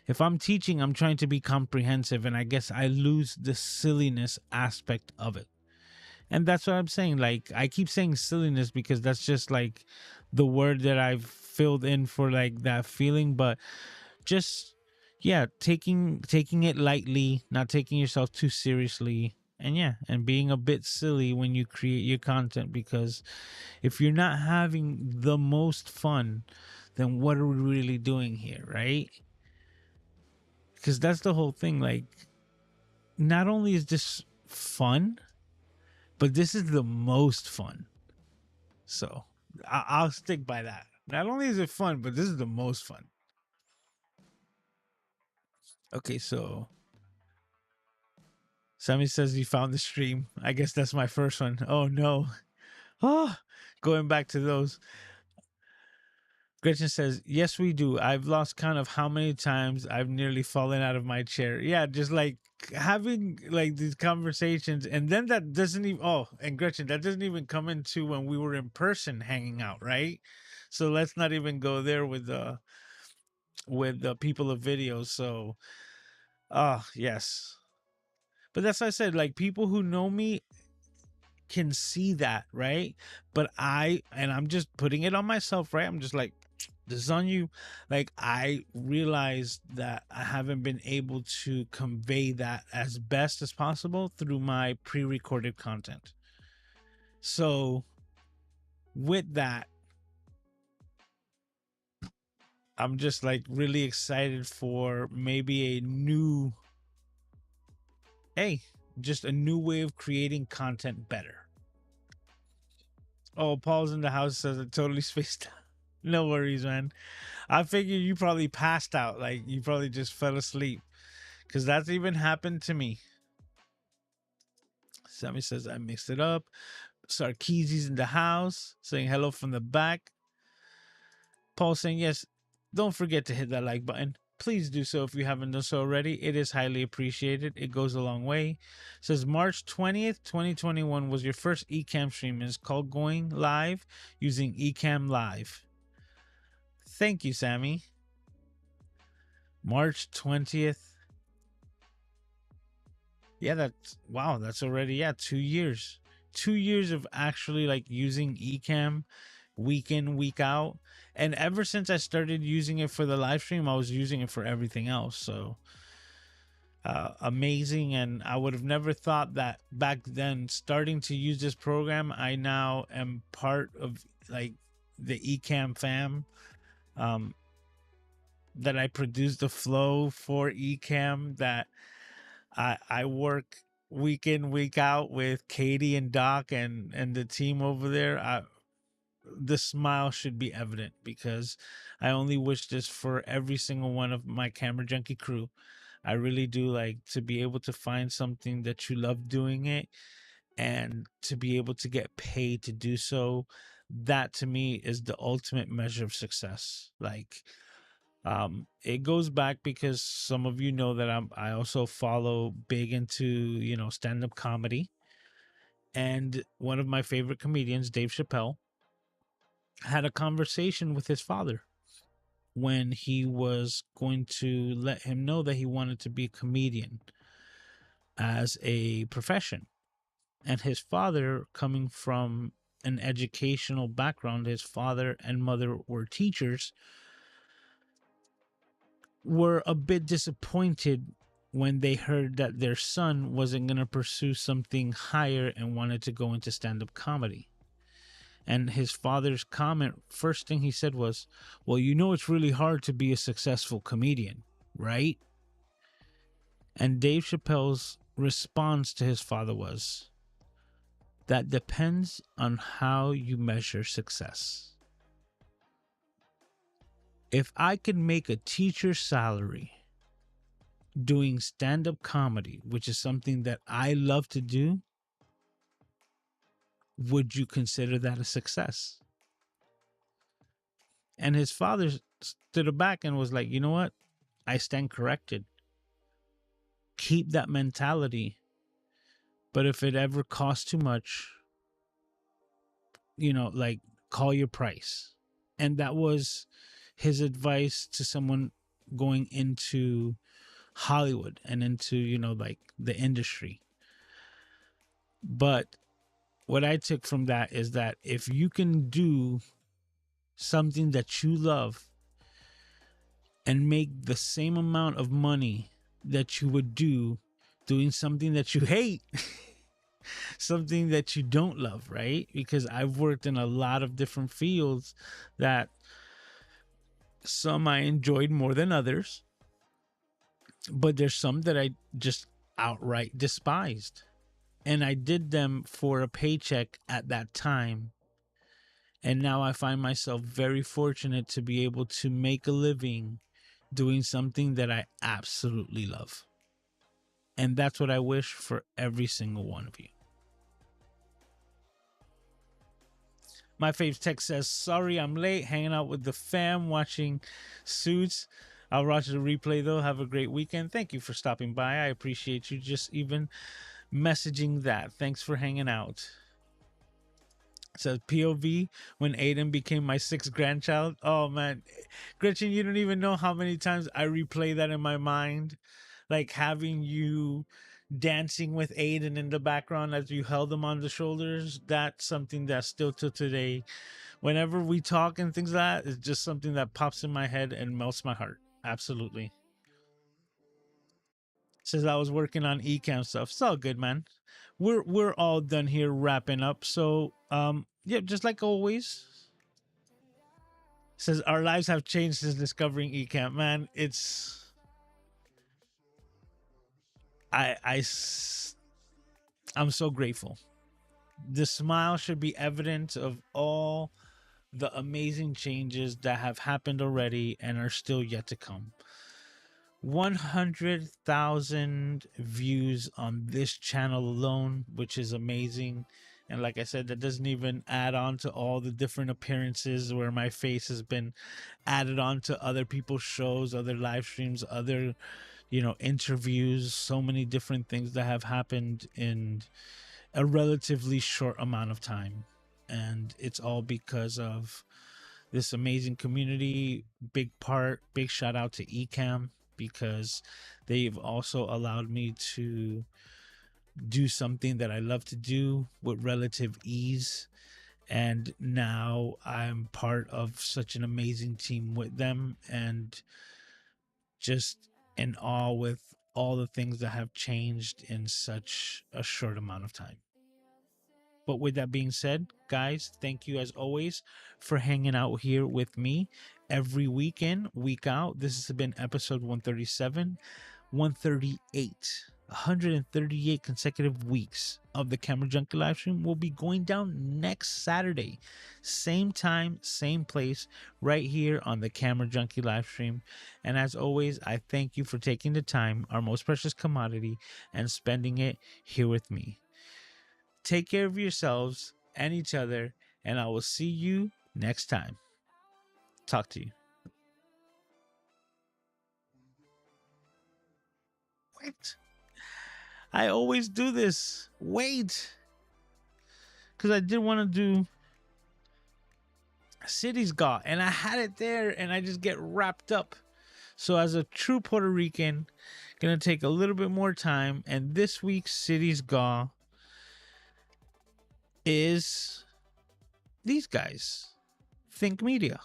if I'm teaching, I'm trying to be comprehensive, and I guess I lose the silliness aspect of it. And that's what I'm saying. Like, I keep saying silliness because that's just like the word that I've filled in for like that feeling. But just, yeah, taking it lightly, not taking yourself too seriously, and yeah, and being a bit silly when you create your content. Because if you're not having the most fun, then what are we really doing here, right? Because that's the whole thing. Like, not only is this fun, but this is the most fun. So I'll stick by that. Not only is it fun, but this is the most fun. Okay, so Sammy says he found the stream. I guess that's my first one. Oh no. Oh, going back to those. Gretchen says, yes, we do. I've lost count of how many times I've nearly fallen out of my chair. Yeah, just like having like these conversations. And then that doesn't even, oh, and Gretchen, that doesn't even come into when we were in person hanging out, right? So let's not even go there with the people of videos. So, yes. But that's what I said. Like, people who know me can see that, right? But I'm just putting it on myself, right? I'm just like, this is on you. Like, I realized that I haven't been able to convey that as best as possible through my pre-recorded content. So with that, I'm just like really excited for maybe just a new way of creating content better. Oh, Paul's in the house, says it totally spaced out. No worries, man. I figured you probably passed out. Like, you probably just fell asleep. Because that's even happened to me. Sammy says, I mixed it up. Sarkeezy's in the house, saying hello from the back. Paul saying, yes, don't forget to hit that like button. Please do so if you haven't done so already. It is highly appreciated. It goes a long way. It says March 20th, 2021 was your first Ecamm stream. It's called going live using Ecamm Live. Thank you, Sammy. March 20th. Yeah, that's already, 2 years. 2 years of actually like using Ecamm week in, week out. And ever since I started using it for the live stream, I was using it for everything else. So amazing. And I would have never thought that back then, starting to use this program, I now am part of like the Ecamm fam. That I produce the flow for Ecamm, that I work week in, week out with Katie and Doc and the team over there. The smile should be evident, because I only wish this for every single one of my Camera Junkie crew. I really do, like, to be able to find something that you love doing it and to be able to get paid to do so. That to me is the ultimate measure of success. Like, it goes back because some of you know that I also follow big into, stand-up comedy. And one of my favorite comedians, Dave Chappelle, had a conversation with his father when he was going to let him know that he wanted to be a comedian as a profession. And his father, coming from an educational background, his father and mother were teachers, were a bit disappointed when they heard that their son wasn't going to pursue something higher and wanted to go into stand-up comedy. And his father's comment, first thing he said was, well, it's really hard to be a successful comedian, right? And Dave Chappelle's response to his father was, that depends on how you measure success. If I could make a teacher's salary doing stand-up comedy, which is something that I love to do, would you consider that a success? And his father stood back and was like, you know what? I stand corrected. Keep that mentality. But if it ever costs too much, like, call your price. And that was his advice to someone going into Hollywood and into, like, the industry. But what I took from that is that if you can do something that you love and make the same amount of money that you would do doing something that you hate, something that you don't love, right? Because I've worked in a lot of different fields that some I enjoyed more than others, but there's some that I just outright despised. And I did them for a paycheck at that time. And now I find myself very fortunate to be able to make a living doing something that I absolutely love. And that's what I wish for every single one of you. My fave text says, sorry I'm late, hanging out with the fam, watching Suits. I'll watch the replay though. Have a great weekend. Thank you for stopping by. I appreciate you just even messaging that. Thanks for hanging out. It says POV when Aiden became my sixth grandchild. Oh man, Gretchen, you don't even know how many times I replay that in my mind. Like having you dancing with Aiden in the background as you held him on the shoulders. That's something that still to today, whenever we talk and things like that, it's just something that pops in my head and melts my heart. Absolutely. Says I was working on Ecamm stuff. It's all good, man. We're all done here wrapping up. So yeah, just like always. Says our lives have changed since discovering Ecamm. Man, it's I'm so grateful. The smile should be evidence of all the amazing changes that have happened already and are still yet to come. 100,000 views on this channel alone, which is amazing. And like I said, that doesn't even add on to all the different appearances where my face has been added on to other people's shows, other live streams, other, interviews, so many different things that have happened in a relatively short amount of time. And it's all because of this amazing community. Big shout out to Ecamm, because they've also allowed me to do something that I love to do with relative ease. And now I'm part of such an amazing team with them, and just in awe with all the things that have changed in such a short amount of time. But with that being said, guys, thank you as always for hanging out here with me every weekend, week out. This has been episode 137, 138, 138 consecutive weeks of the Camera Junkie live stream will be going down next Saturday. Same time, same place, right here on the Camera Junkie live stream. And as always, I thank you for taking the time, our most precious commodity, and spending it here with me. Take care of yourselves and each other, and I will see you next time. Talk to you. Wait. I always do this. Wait. Because I did want to do Cities Got, and I had it there, and I just get wrapped up. So as a true Puerto Rican, gonna take a little bit more time, and this week's Cities Got is these guys, Think Media.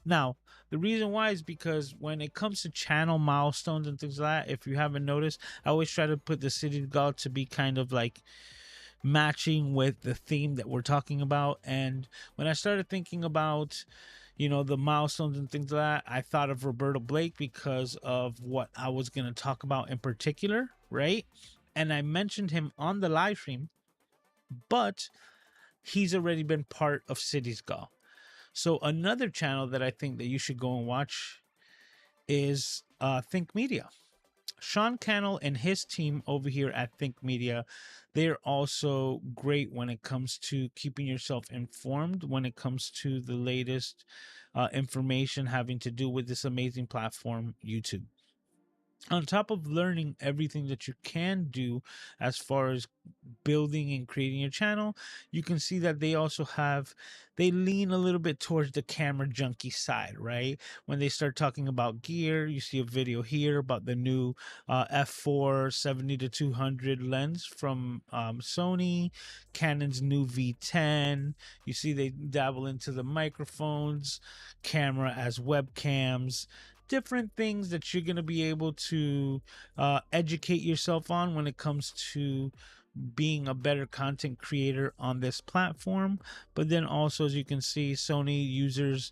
Now, the reason why is because when it comes to channel milestones and things like that, if you haven't noticed, I always try to put the City God to be kind of like matching with the theme that we're talking about. And when I started thinking about, the milestones and things like that, I thought of Roberto Blake because of what I was going to talk about in particular, right? And I mentioned him on the live stream, but he's already been part of Cities Golf. So another channel that I think that you should go and watch is Think Media. Sean Cannell and his team over here at Think Media, they're also great when it comes to keeping yourself informed, when it comes to the latest information having to do with this amazing platform, YouTube. On top of learning everything that you can do as far as building and creating your channel, you can see that they lean a little bit towards the camera junkie side, right? When they start talking about gear, you see a video here about the new f4 70-200 lens from Sony, Canon's new V10. You see they dabble into the microphones, camera as webcams, different things that you're going to be able to educate yourself on when it comes to being a better content creator on this platform. But then also, as you can see, Sony users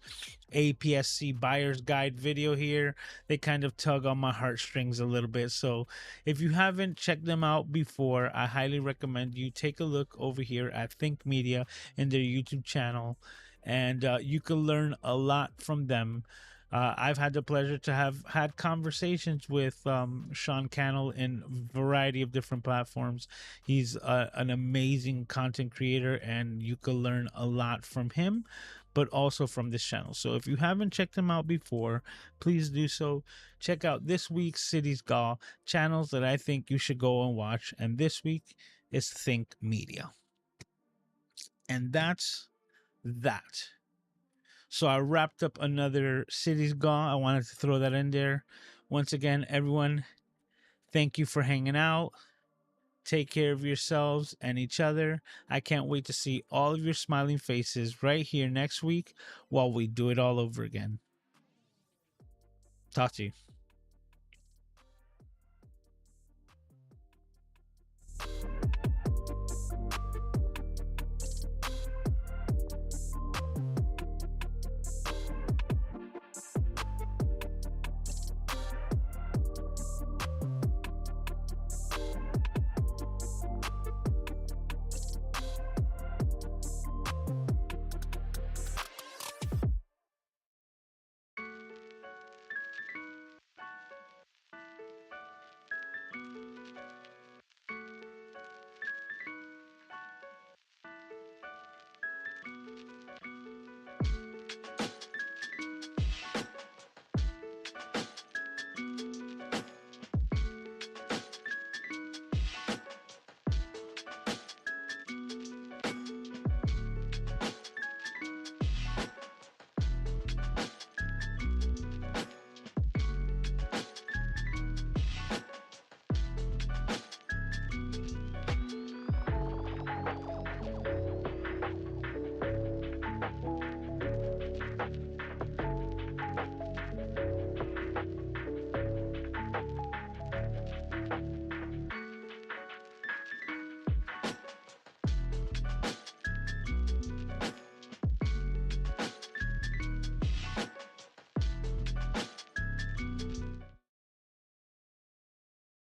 APS-C buyer's guide video here, they kind of tug on my heartstrings a little bit. So if you haven't checked them out before, I highly recommend you take a look over here at Think Media in their YouTube channel, and you can learn a lot from them. I've had the pleasure to have had conversations with Sean Cannell in a variety of different platforms. He's an amazing content creator, and you can learn a lot from him, but also from this channel. So if you haven't checked him out before, please do so. Check out this week's Cities Golf channels that I think you should go and watch. And this week is Think Media. And that's that. So I wrapped up another Cities Golf. I wanted to throw that in there. Once again, everyone, thank you for hanging out. Take care of yourselves and each other. I can't wait to see all of your smiling faces right here next week while we do it all over again. Talk to you.